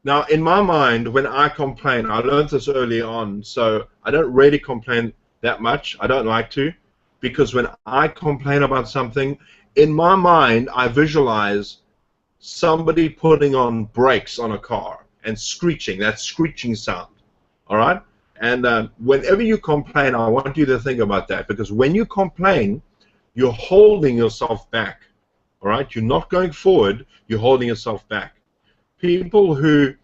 Now, in my mind, when I complain, I learned this early on, so I don't really complain that much. I don't like to, because when I complain about something, in my mind, I visualize somebody putting on brakes on a car and screeching, that screeching sound. All right? And whenever you complain, I want you to think about that, because when you complain, you're holding yourself back, all right? You're not going forward, you're holding yourself back. People who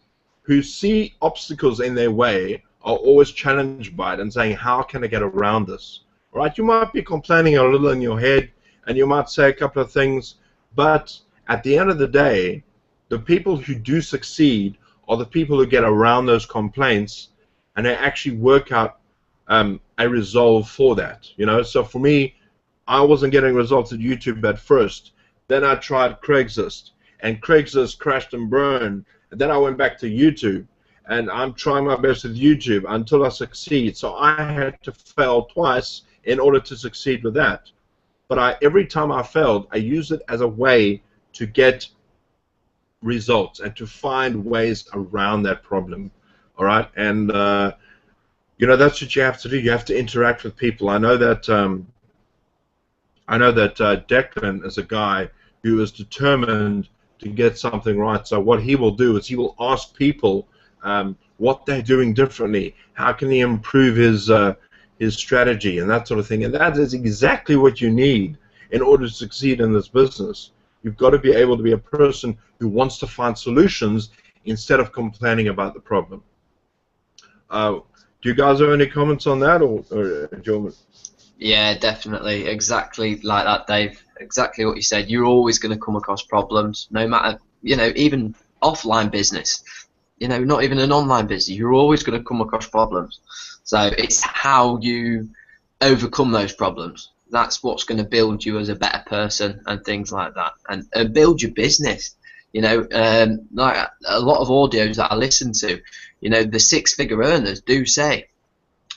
see obstacles in their way are always challenged by it and saying, how can I get around this? All right? You might be complaining a little in your head, and you might say a couple of things, but at the end of the day, the people who do succeed are the people who get around those complaints, and they actually work out a resolve for that. You know, so for me, I wasn't getting results at YouTube at first. Then I tried Craigslist, and Craigslist crashed and burned. And then I went back to YouTube, and I'm trying my best with YouTube until I succeed. So I had to fail twice in order to succeed with that. But every time I failed, I used it as a way to get results and to find ways around that problem. All right, and you know, that's what you have to do. You have to interact with people. I know that. Declan is a guy who is determined to get something right. So what he will do is he will ask people what they're doing differently. How can he improve his strategy and that sort of thing? And that is exactly what you need in order to succeed in this business. You've got to be able to be a person who wants to find solutions instead of complaining about the problem. Do you guys have any comments on that, or do you want me? Yeah, definitely. Exactly like that, Dave. Exactly what you said. You're always going to come across problems, no matter, you know, even offline business, you know, not even an online business. You're always going to come across problems. So it's how you overcome those problems. That's what's going to build you as a better person and things like that, and build your business. You know, like a lot of audios that I listen to, you know, the 6-figure earners do say,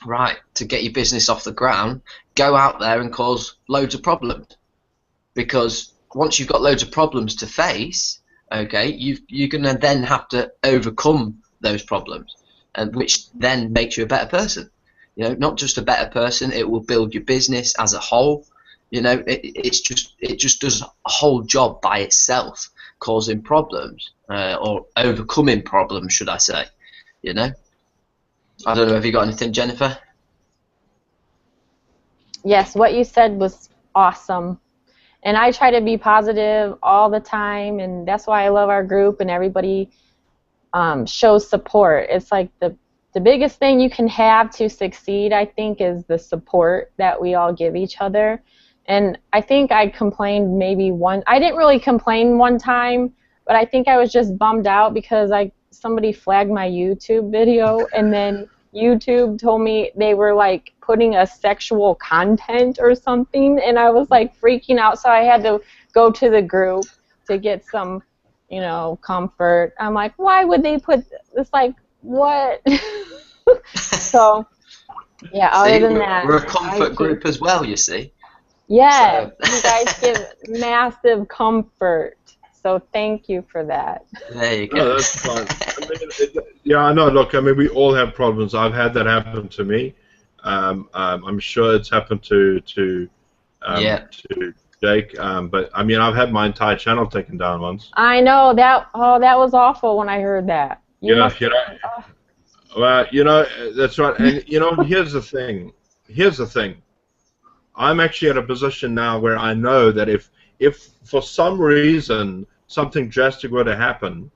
right, to get your business off the ground, go out there and cause loads of problems. Because once you've got loads of problems to face, okay, you're going to then have to overcome those problems, and which then makes you a better person. You know, not just a better person. It will build your business as a whole. You know, it just does a whole job by itself, causing problems or overcoming problems, should I say? You know. I don't know. Have you got anything, Jennifer? Yes, what you said was awesome. And I try to be positive all the time, and that's why I love our group, and everybody shows support. It's like the biggest thing you can have to succeed, I think, is the support that we all give each other. And I think I complained maybe I didn't really complain one time, but I think I was just bummed out because somebody flagged my YouTube video, and then YouTube told me they were like putting a sexual content or something, and I was like freaking out, so I had to go to the group to get some, you know, comfort. I'm like, why would they put this? Like, what? So, yeah, other than that, we're a comfort group as well, you see. Yeah, So. you guys give massive comfort. So thank you for that. There you go. No, that's fine. I mean, yeah, I know. Look, I mean, we all have problems. I've had that happen to me. I'm sure it's happened to Jake. But I mean, I've had my entire channel taken down once. I know that. Oh, that was awful when I heard that. Well, you know, that's right. And you know, here's the thing. I'm actually at a position now where I know that if for some reason something drastic were to happen,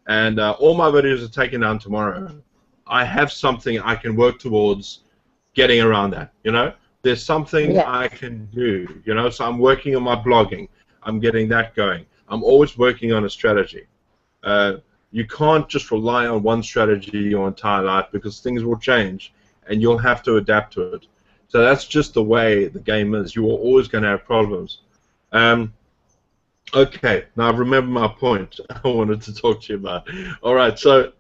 and all my videos are taken down tomorrow, I have something I can work towards getting around that. You know, there's something I can do. You know, so I'm working on my blogging. I'm getting that going. I'm always working on a strategy. You can't just rely on one strategy your entire life because things will change, and you'll have to adapt to it. So that's just the way the game is. You are always going to have problems. Okay, now I remember my point I wanted to talk to you about. All right, so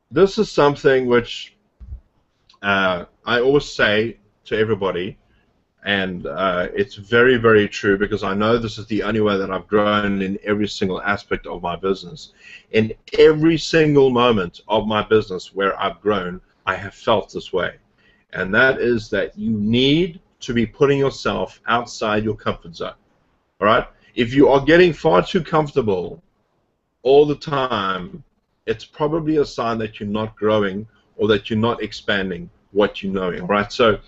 this is something which I always say to everybody, and it's very, very true because I know this is the only way that I've grown in every single aspect of my business. In every single moment of my business where I've grown, I have felt this way. And that is that you need to be putting yourself outside your comfort zone. All right? If you are getting far too comfortable all the time, it's probably a sign that you're not growing or that you're not expanding what you know. All right? So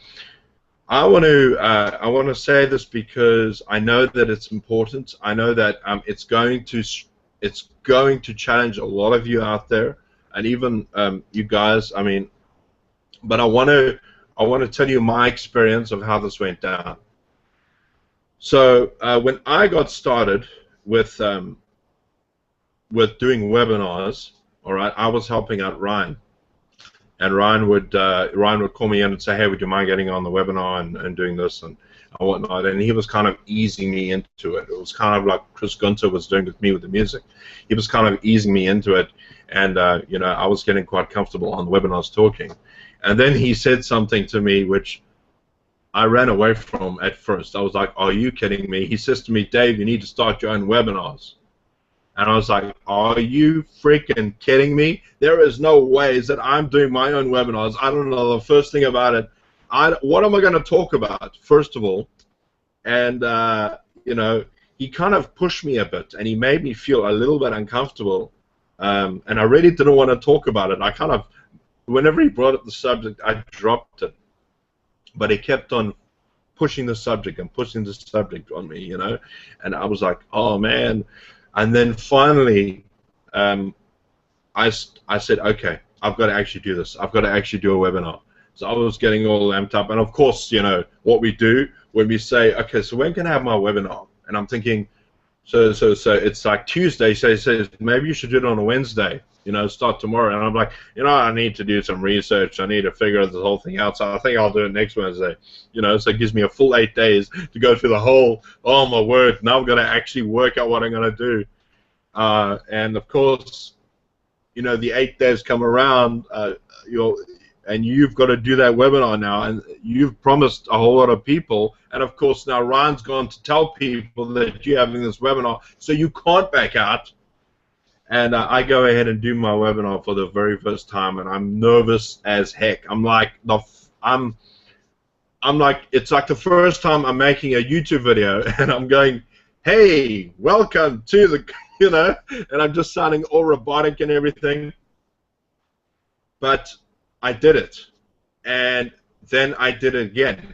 I want to say this because I know that it's important. I know that it's going to challenge a lot of you out there, and even you guys. I mean, but I want to tell you my experience of how this went down. So when I got started with doing webinars, all right, I was helping out Ryan, and Ryan would call me in and say, hey, would you mind getting on the webinar and doing this and whatnot, and he was kind of easing me into it. It was kind of like Chris Gunter was doing with me with the music. He was kind of easing me into it, and you know, I was getting quite comfortable on the webinars talking. And then he said something to me which I ran away from at first. I was like, are you kidding me? He says to me, Dave, you need to start your own webinars. And I was like, are you freaking kidding me? There is no ways that I'm doing my own webinars. I don't know the first thing about it. What am I going to talk about, first of all? And, you know, he kind of pushed me a bit, and he made me feel a little bit uncomfortable. And I really didn't want to talk about it. I kind of, whenever he brought up the subject, I dropped it. But he kept on pushing the subject and pushing the subject on me, you know. And I was like, oh, man. And then finally, I said, okay, I've got to actually do this. I've got to actually do a webinar. So I was getting all amped up. And, of course, you know, what we do when we say, okay, so when can I have my webinar? And I'm thinking, so it's like Tuesday. So he says, maybe you should do it on a Wednesday. You know, start tomorrow. And I'm like, you know, I need to do some research. I need to figure this whole thing out. So I think I'll do it next Wednesday. You know, so it gives me a full 8 days to go through the whole, oh, my word, now I've got to actually work out what I'm going to do. And, of course, you know, the 8 days come around, and you've got to do that webinar now. And you've promised a whole lot of people. And, of course, now Ryan's gone to tell people that you're having this webinar. So you can't back out. And I go ahead and do my webinar for the very first time, and I'm nervous as heck. I'm like it's like the first time I'm making a YouTube video, and I'm going, hey, welcome to the, you know, and I'm just sounding all robotic and everything. But I did it, and then I did it again,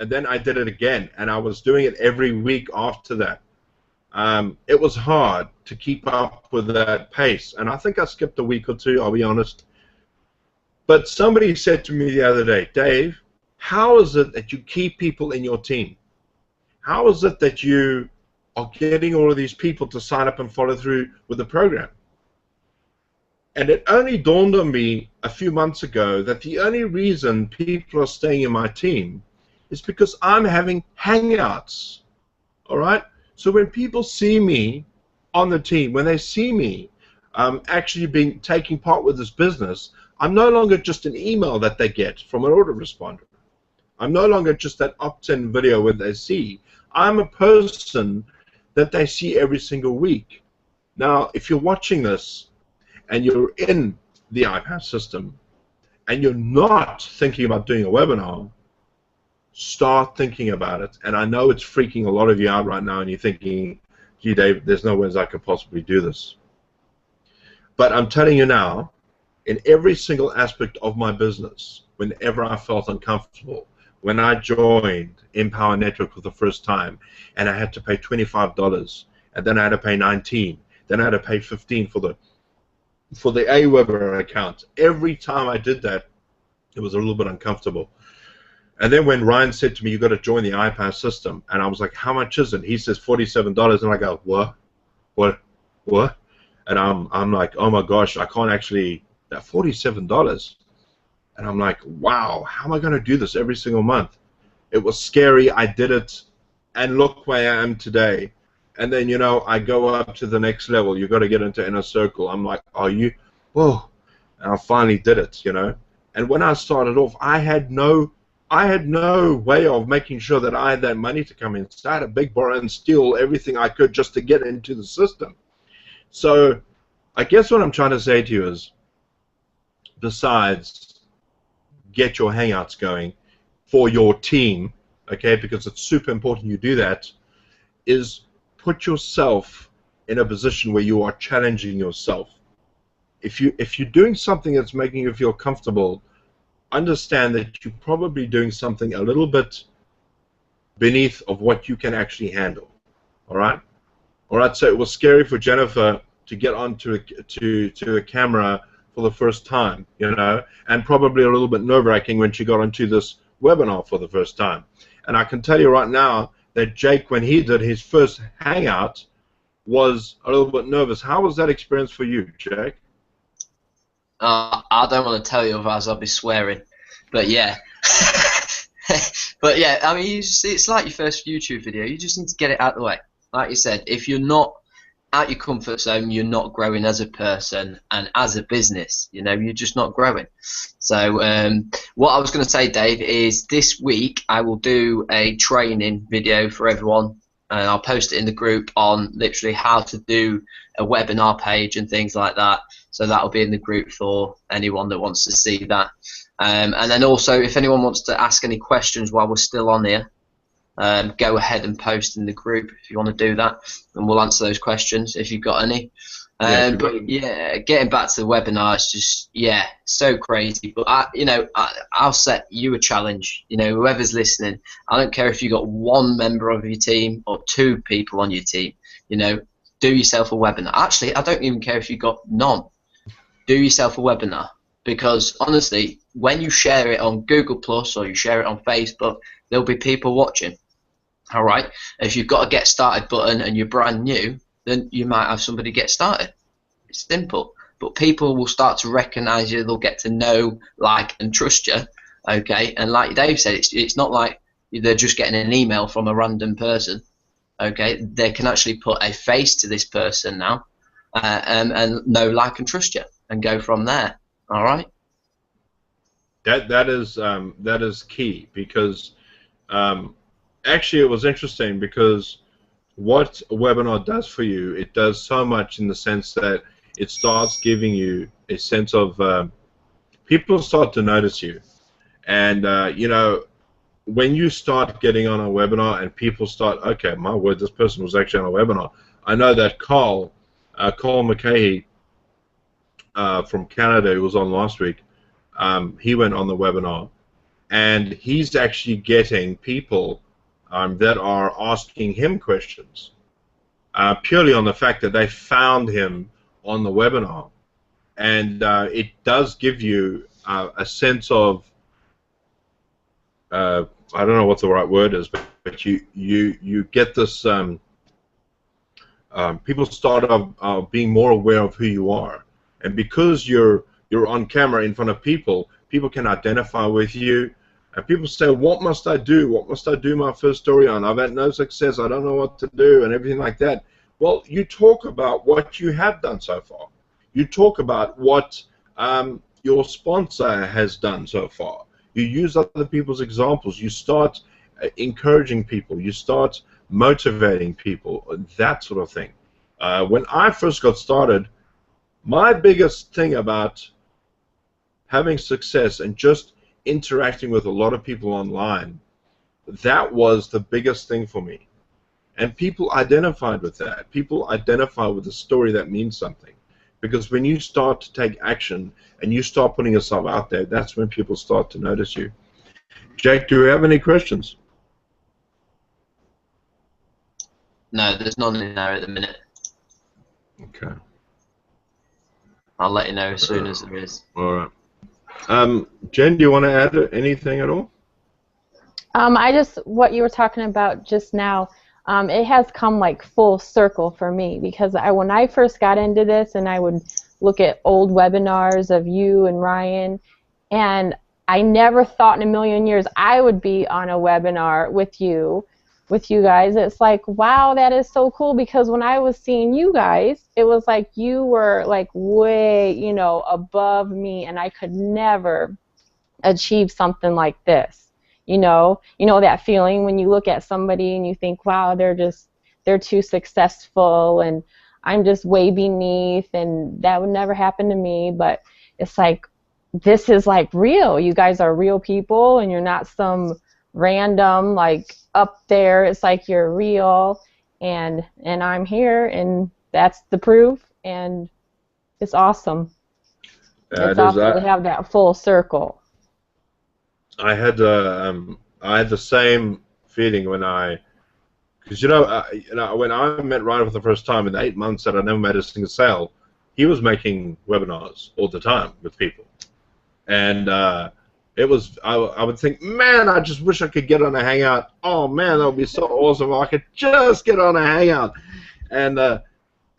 and then I did it again, and I was doing it every week after that. It was hard to keep up with that pace, and I think I skipped a week or two, I'll be honest. But somebody said to me the other day, Dave, how is it that you keep people in your team? How is it that you are getting all of these people to sign up and follow through with the program? And it only dawned on me a few months ago that the only reason people are staying in my team is because I'm having hangouts, all right? So when people see me on the team, when they see me actually taking part with this business, I'm no longer just an email that they get from an autoresponder. I'm no longer just that opt-in video where they see. I'm a person that they see every single week. Now, if you're watching this and you're in the iPass system and you're not thinking about doing a webinar, start thinking about it. And I know it's freaking a lot of you out right now, and you're thinking, gee, Dave, there's no ways I could possibly do this. But I'm telling you now, in every single aspect of my business, whenever I felt uncomfortable, when I joined Empower Network for the first time, and I had to pay $25, and then I had to pay $19, then I had to pay $15 for the Aweber account. Every time I did that, it was a little bit uncomfortable. And then when Ryan said to me, you've got to join the iPass system, and I was like, how much is it? He says $47, and I go, what? And I'm like, oh my gosh, I can't actually, that $47. And I'm like, wow, how am I going to do this every single month? It was scary. I did it, and look where I am today. And then, you know, I go up to the next level. You've got to get into Inner Circle. I'm like, are you? Whoa. And I finally did it, you know. And when I started off, I had no way of making sure that I had that money to come in. So I had to big borrow and steal everything I could just to get into the system. So I guess what I'm trying to say to you is, besides get your Hangouts going for your team, okay, because it's super important you do that, is put yourself in a position where you are challenging yourself. If you're doing something that's making you feel comfortable, understand that you're probably doing something a little bit beneath of what you can actually handle. All right? All right, so it was scary for Jennifer to get onto a camera for the first time, you know, and probably a little bit nerve-wracking when she got onto this webinar for the first time. And I can tell you right now that Jake, when he did his first Hangout, was a little bit nervous. How was that experience for you, Jake? I don't want to tell you, otherwise I'll be swearing. But yeah. But yeah, I mean, it's like your first YouTube video. You just need to get it out of the way. Like you said, if you're not out your comfort zone, you're not growing as a person and as a business. You know, you're just not growing. So what I was going to say, Dave, is this week I will do a training video for everyone, and I'll post it in the group on literally how to do a webinar page and things like that. So that will be in the group for anyone that wants to see that. And then also, if anyone wants to ask any questions while we're still on here, go ahead and post in the group if you want to do that, and we'll answer those questions if you've got any. But yeah, getting back to the webinar, it's just, yeah, so crazy. But I'll set you a challenge. You know, whoever's listening, I don't care if you got one member of your team or 2 people on your team. You know, do yourself a webinar. Actually, I don't even care if you got none. Do yourself a webinar, because honestly, when you share it on Google Plus or you share it on Facebook, there'll be people watching. All right. If you've got a get started button and you're brand new, then you might have somebody get started. It's simple. But people will start to recognize you. They'll get to know, like, and trust you. Okay. And like Dave said, it's not like they're just getting an email from a random person. Okay. They can actually put a face to this person now, and know, like, and trust you, and go from there. All right. That is key, because actually, it was interesting, because what a webinar does for you, it does so much in the sense that it starts giving you a sense of people start to notice you. And, you know, when you start getting on a webinar and people start, okay, my word, this person was actually on a webinar. I know that Carl McKay from Canada, who was on last week, he went on the webinar, and he's actually getting people that are asking him questions purely on the fact that they found him on the webinar. And it does give you a sense of, I don't know what the right word is, but you get this, people start being more aware of who you are. And because you're on camera in front of people can identify with you. And people say, what must I do? What must I do my first story on? I've had no success. I don't know what to do, and everything like that. Well, you talk about what you have done so far. You talk about what your sponsor has done so far. You use other people's examples. You start encouraging people. You start motivating people, that sort of thing. When I first got started, my biggest thing about having success and just interacting with a lot of people online, that was the biggest thing for me. And people identified with that. People identify with a story that means something. Because when you start to take action and you start putting yourself out there, that's when people start to notice you. Jake, do you have any questions? No, there's none in there at the minute. Okay. I'll let you know as soon as there is. All right. Jen, do you want to add anything at all? What you were talking about just now, it has come like full circle for me, because when I first got into this and I would look at old webinars of you and Ryan, and I never thought in a million years I would be on a webinar with you guys. It's like, wow, that is so cool, because when I was seeing you guys, it was like you were like way, you know, above me, and I could never achieve something like this. You know that feeling when you look at somebody and you think, wow, they're too successful and I'm just way beneath, and that would never happen to me. But it's like, this is like real. You guys are real people, and you're not some random like up there. It's like you're real, and I'm here, and that's the proof, and it's awesome. It's awesome to have that full circle. I had the same feeling when because when I met Ryan for the first time in the 8 months that I never made a single sale, he was making webinars all the time with people, and it was, I would think, man, I just wish I could get on a Hangout. Oh man, that would be so awesome if I could just get on a Hangout. And I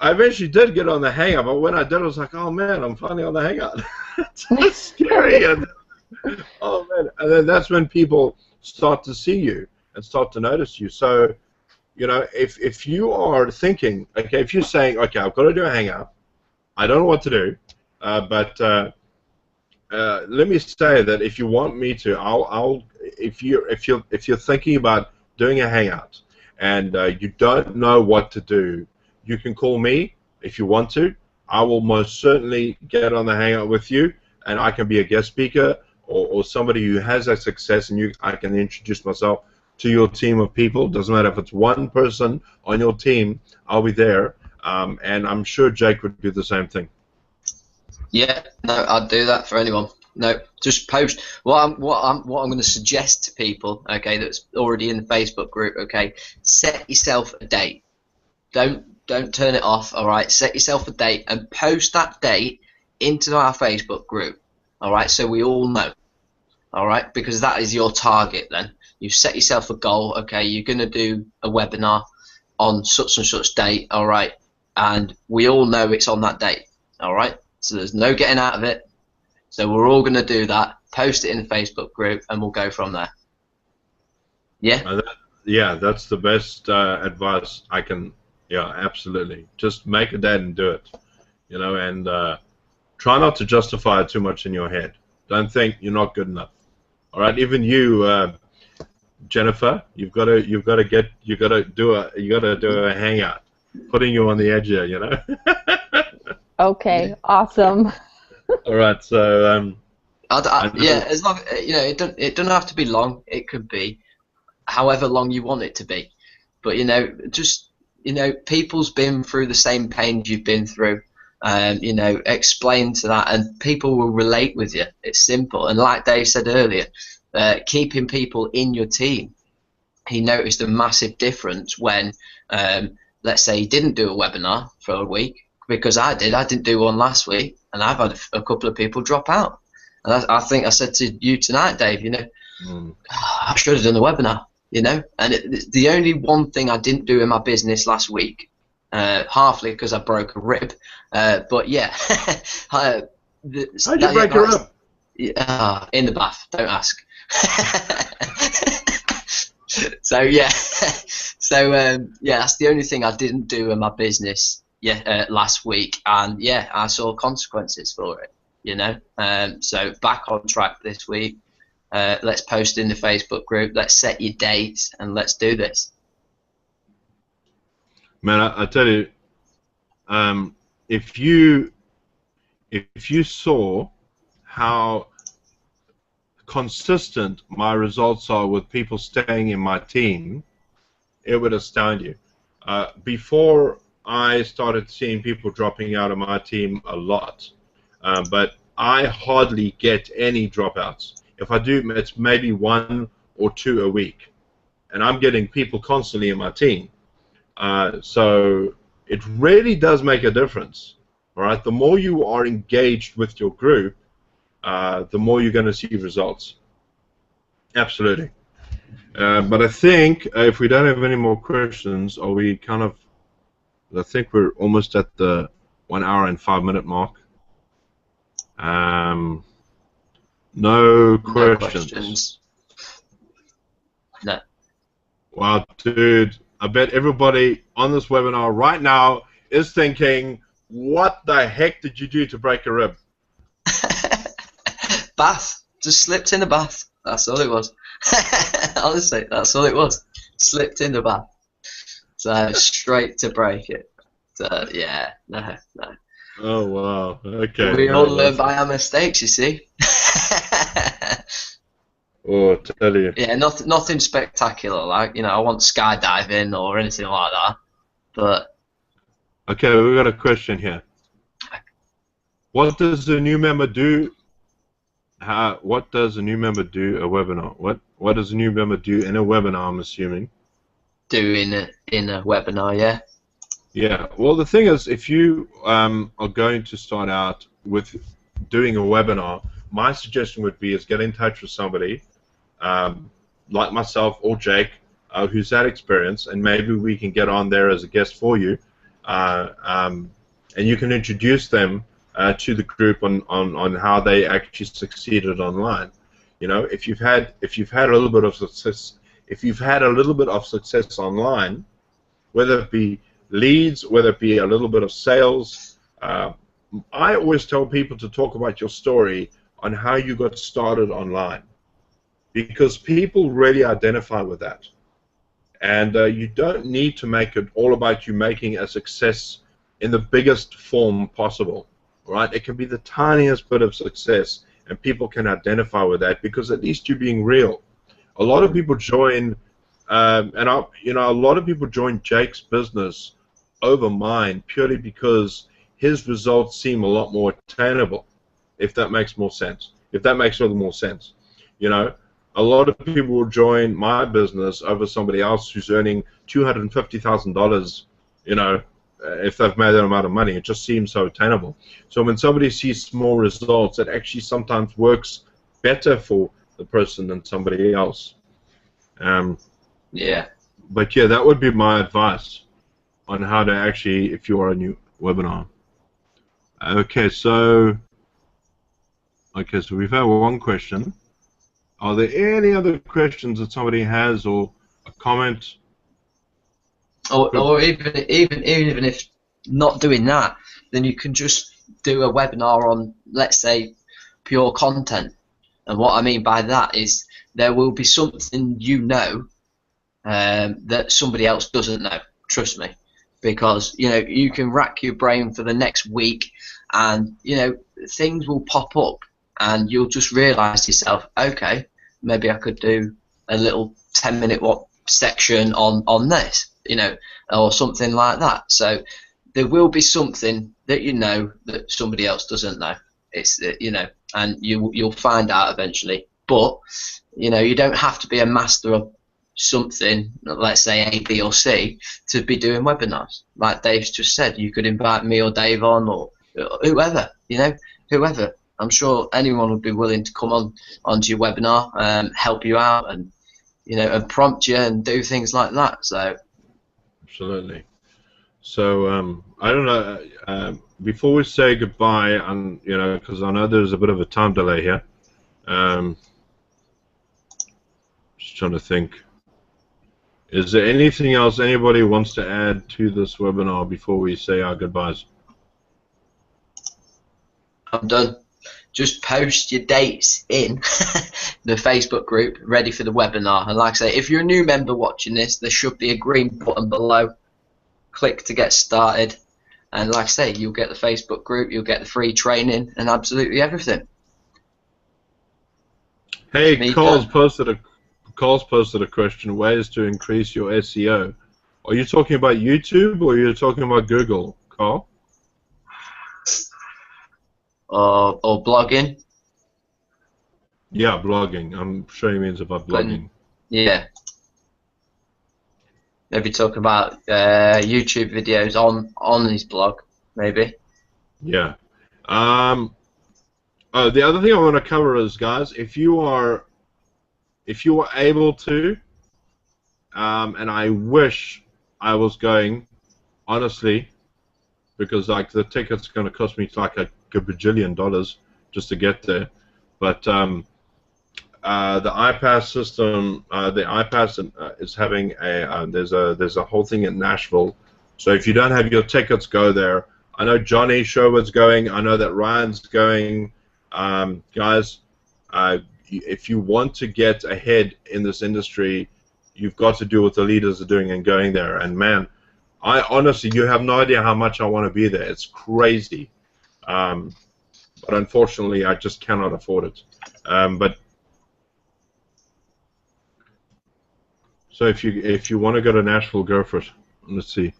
eventually did get on the Hangout, but when I did, I was like, oh man, I'm finally on the Hangout. It's scary. And, oh man, and then that's when people start to see you and start to notice you. So, you know, if you are thinking, okay, if you're saying, okay, I've got to do a Hangout, I don't know what to do, but let me say that if you want me to, if you're thinking about doing a Hangout and you don't know what to do, you can call me if you want to. I will most certainly get on the Hangout with you, and I can be a guest speaker or somebody who has that success, and I can introduce myself to your team of people. Doesn't matter if it's one person on your team, I'll be there, and I'm sure Jake would do the same thing. Yeah, no, I'd do that for anyone. No, just post. What I'm going to suggest to people, okay, that's already in the Facebook group, okay, set yourself a date. Don't turn it off. All right, set yourself a date and post that date into our Facebook group. All right, so we all know. All right, because that is your target. Then you set yourself a goal. Okay, you're going to do a webinar on such and such date. All right, and we all know it's on that date. All right. So there's no getting out of it. So we're all going to do that, post it in the Facebook group, and we'll go from there. Yeah? Yeah, that's the best advice I can, yeah, absolutely. Just make a date and do it, you know, and try not to justify it too much in your head. Don't think you're not good enough. All right, even you, Jennifer, you got to do a hangout, putting you on the edge here, you know. Okay, awesome. All right, so Yeah, as long it doesn't have to be long. It could be however long you want it to be. But just people's been through the same pains you've been through. Explain to that, and people will relate with you. It's simple, and like Dave said earlier, keeping people in your team. He noticed a massive difference when, let's say, he didn't do a webinar for a week, because I did. I didn't do one last week, and I've had a couple of people drop out. And I think I said to you tonight, Dave, I should have done a webinar, And the only one thing I didn't do in my business last week, halfly because I broke a rib, but yeah. How'd you break your rib? In the bath, don't ask. So yeah, that's the only thing I didn't do in my business last week, and yeah, I saw consequences for it. So back on track this week. Let's post in the Facebook group. Let's set your dates and let's do this. Man, I tell you, if you saw how consistent my results are with people staying in my team, it would astound you. Before I started seeing people dropping out of my team a lot, but I hardly get any dropouts. If I do, it's maybe 1 or 2 a week, and I'm getting people constantly in my team. So it really does make a difference. All right, the more you are engaged with your group, the more you're going to see results. Absolutely. But I think if we don't have any more questions, are we kind of? I think we're almost at the 1 hour and 5 minute mark. No questions. No. Wow, dude. I bet everybody on this webinar right now is thinking, what the heck did you do to break a rib? Bath. Just slipped in the bath. That's all it was. Honestly, that's all it was. Slipped in the bath. So straight to break it. So yeah, no. Oh wow. Okay. We all learn by our mistakes, you see. Oh, I tell you. Yeah, nothing spectacular. Like I want skydiving or anything like that. But okay, we've got a question here. What does a new member do? What does a new member do a webinar? What does a new member do in a webinar? I'm assuming. Do in a webinar, yeah. Yeah. Well, the thing is, if you are going to start out with doing a webinar, my suggestion would be is get in touch with somebody like myself or Jake who's had experience, and maybe we can get on there as a guest for you, and you can introduce them to the group on how they actually succeeded online. If you've had a little bit of success, online, whether it be leads, whether it be a little bit of sales, I always tell people to talk about your story on how you got started online, because people really identify with that. And you don't need to make it all about you making a success in the biggest form possible. Right? It can be the tiniest bit of success, and people can identify with that because at least you're being real. A lot of people join, a lot of people join Jake's business over mine purely because his results seem a lot more attainable. If that makes more sense. If that makes a little more sense, a lot of people will join my business over somebody else who's earning $250,000. If they've made that amount of money, it just seems so attainable. So when somebody sees small results, it actually sometimes works better for the person than somebody else. Yeah. But yeah, that would be my advice on how to actually, if you are a new webinar. Okay, so we've had one question. Are there any other questions that somebody has, or a comment? Or even if not doing that, then you can just do a webinar on, let's say, pure content. And what I mean by that is there will be something that somebody else doesn't know. Trust me. because you can rack your brain for the next week, and things will pop up, and you'll just realise to yourself, okay, maybe I could do a little 10-minute section on this, or something like that. So there will be something that that somebody else doesn't know. It's and you'll find out eventually. But you don't have to be a master of something, let's say A, B, or C, to be doing webinars. Like Dave's just said, you could invite me or Dave on, or whoever, whoever. I'm sure anyone would be willing to come onto your webinar, help you out, and and prompt you and do things like that. So absolutely. So I don't know. Before we say goodbye, and because I know there's a bit of a time delay here. Just trying to think. Is there anything else anybody wants to add to this webinar before we say our goodbyes? I'm done. Just post your dates in the Facebook group, ready for the webinar. And like I say, if you're a new member watching this, there should be a green button below. Click to get started. And like I say, you'll get the Facebook group, you'll get the free training, and absolutely everything. Hey, Carl's posted a question: ways to increase your SEO. Are you talking about YouTube or are you talking about Google, Carl? Or blogging. Yeah, blogging. I'm sure he means about blogging. Yeah. Maybe talk about YouTube videos on his blog, maybe. Yeah. Oh, the other thing I want to cover is, guys, if you are able to, and I wish I was going, honestly, because like the ticket's going to cost me like a bajillion dollars just to get there, but the iPass system, the iPass is having there's a whole thing in Nashville. So if you don't have your tickets, go there. I know Johnny Sherwood's going. I know that Ryan's going. Guys, if you want to get ahead in this industry, you've got to do what the leaders are doing and going there. And man, I honestly, you have no idea how much I want to be there. It's crazy. But unfortunately, I just cannot afford it. But so if you want to go to Nashville, go for it. Let's see.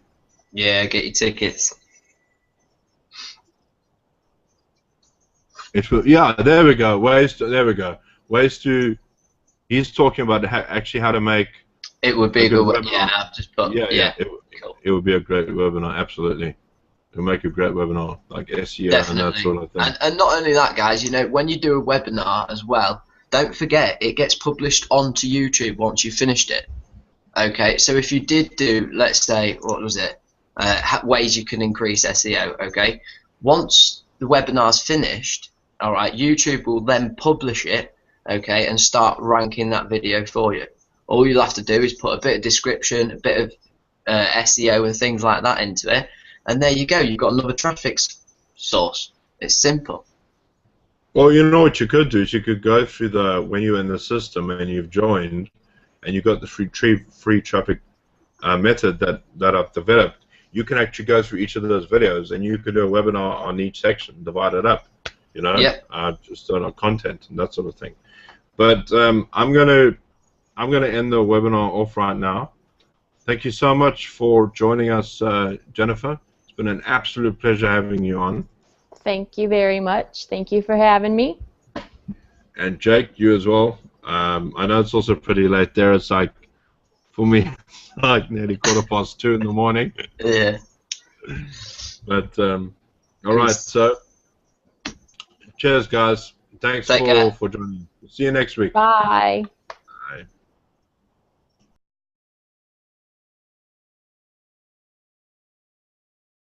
Yeah, get your tickets. Yeah, there we go. There we go. Ways to. He's talking about actually how to make. It would be a good webinar. Yeah, I've just put. Yeah. It would be a great webinar. Absolutely. It would make a great webinar, like SEO Definitely. And that sort of thing. And not only that, guys. When you do a webinar as well, don't forget it gets published onto YouTube once you've finished it. Okay, so if you did do, let's say, what was it? Ways you can increase SEO. Okay, once the webinar's finished, all right, YouTube will then publish it, okay, and start ranking that video for you. All you'll have to do is put a bit of description, a bit of SEO and things like that into it, and there you go. You've got another traffic source. It's simple. Well, you know what you could do is you could go through when you're in the system and you've joined, and you've got the free traffic method that I've developed. You can actually go through each of those videos, and you could do a webinar on each section, divide it up, just on our content and that sort of thing. But I'm gonna end the webinar off right now. Thank you so much for joining us, Jennifer. It's been an absolute pleasure having you on. Thank you very much. Thank you for having me. And Jake, you as well. I know it's also pretty late there. It's like, for me, like nearly 2:15 in the morning. Yeah. But, all right, so cheers, guys. Thanks for joining. See you next week. Bye.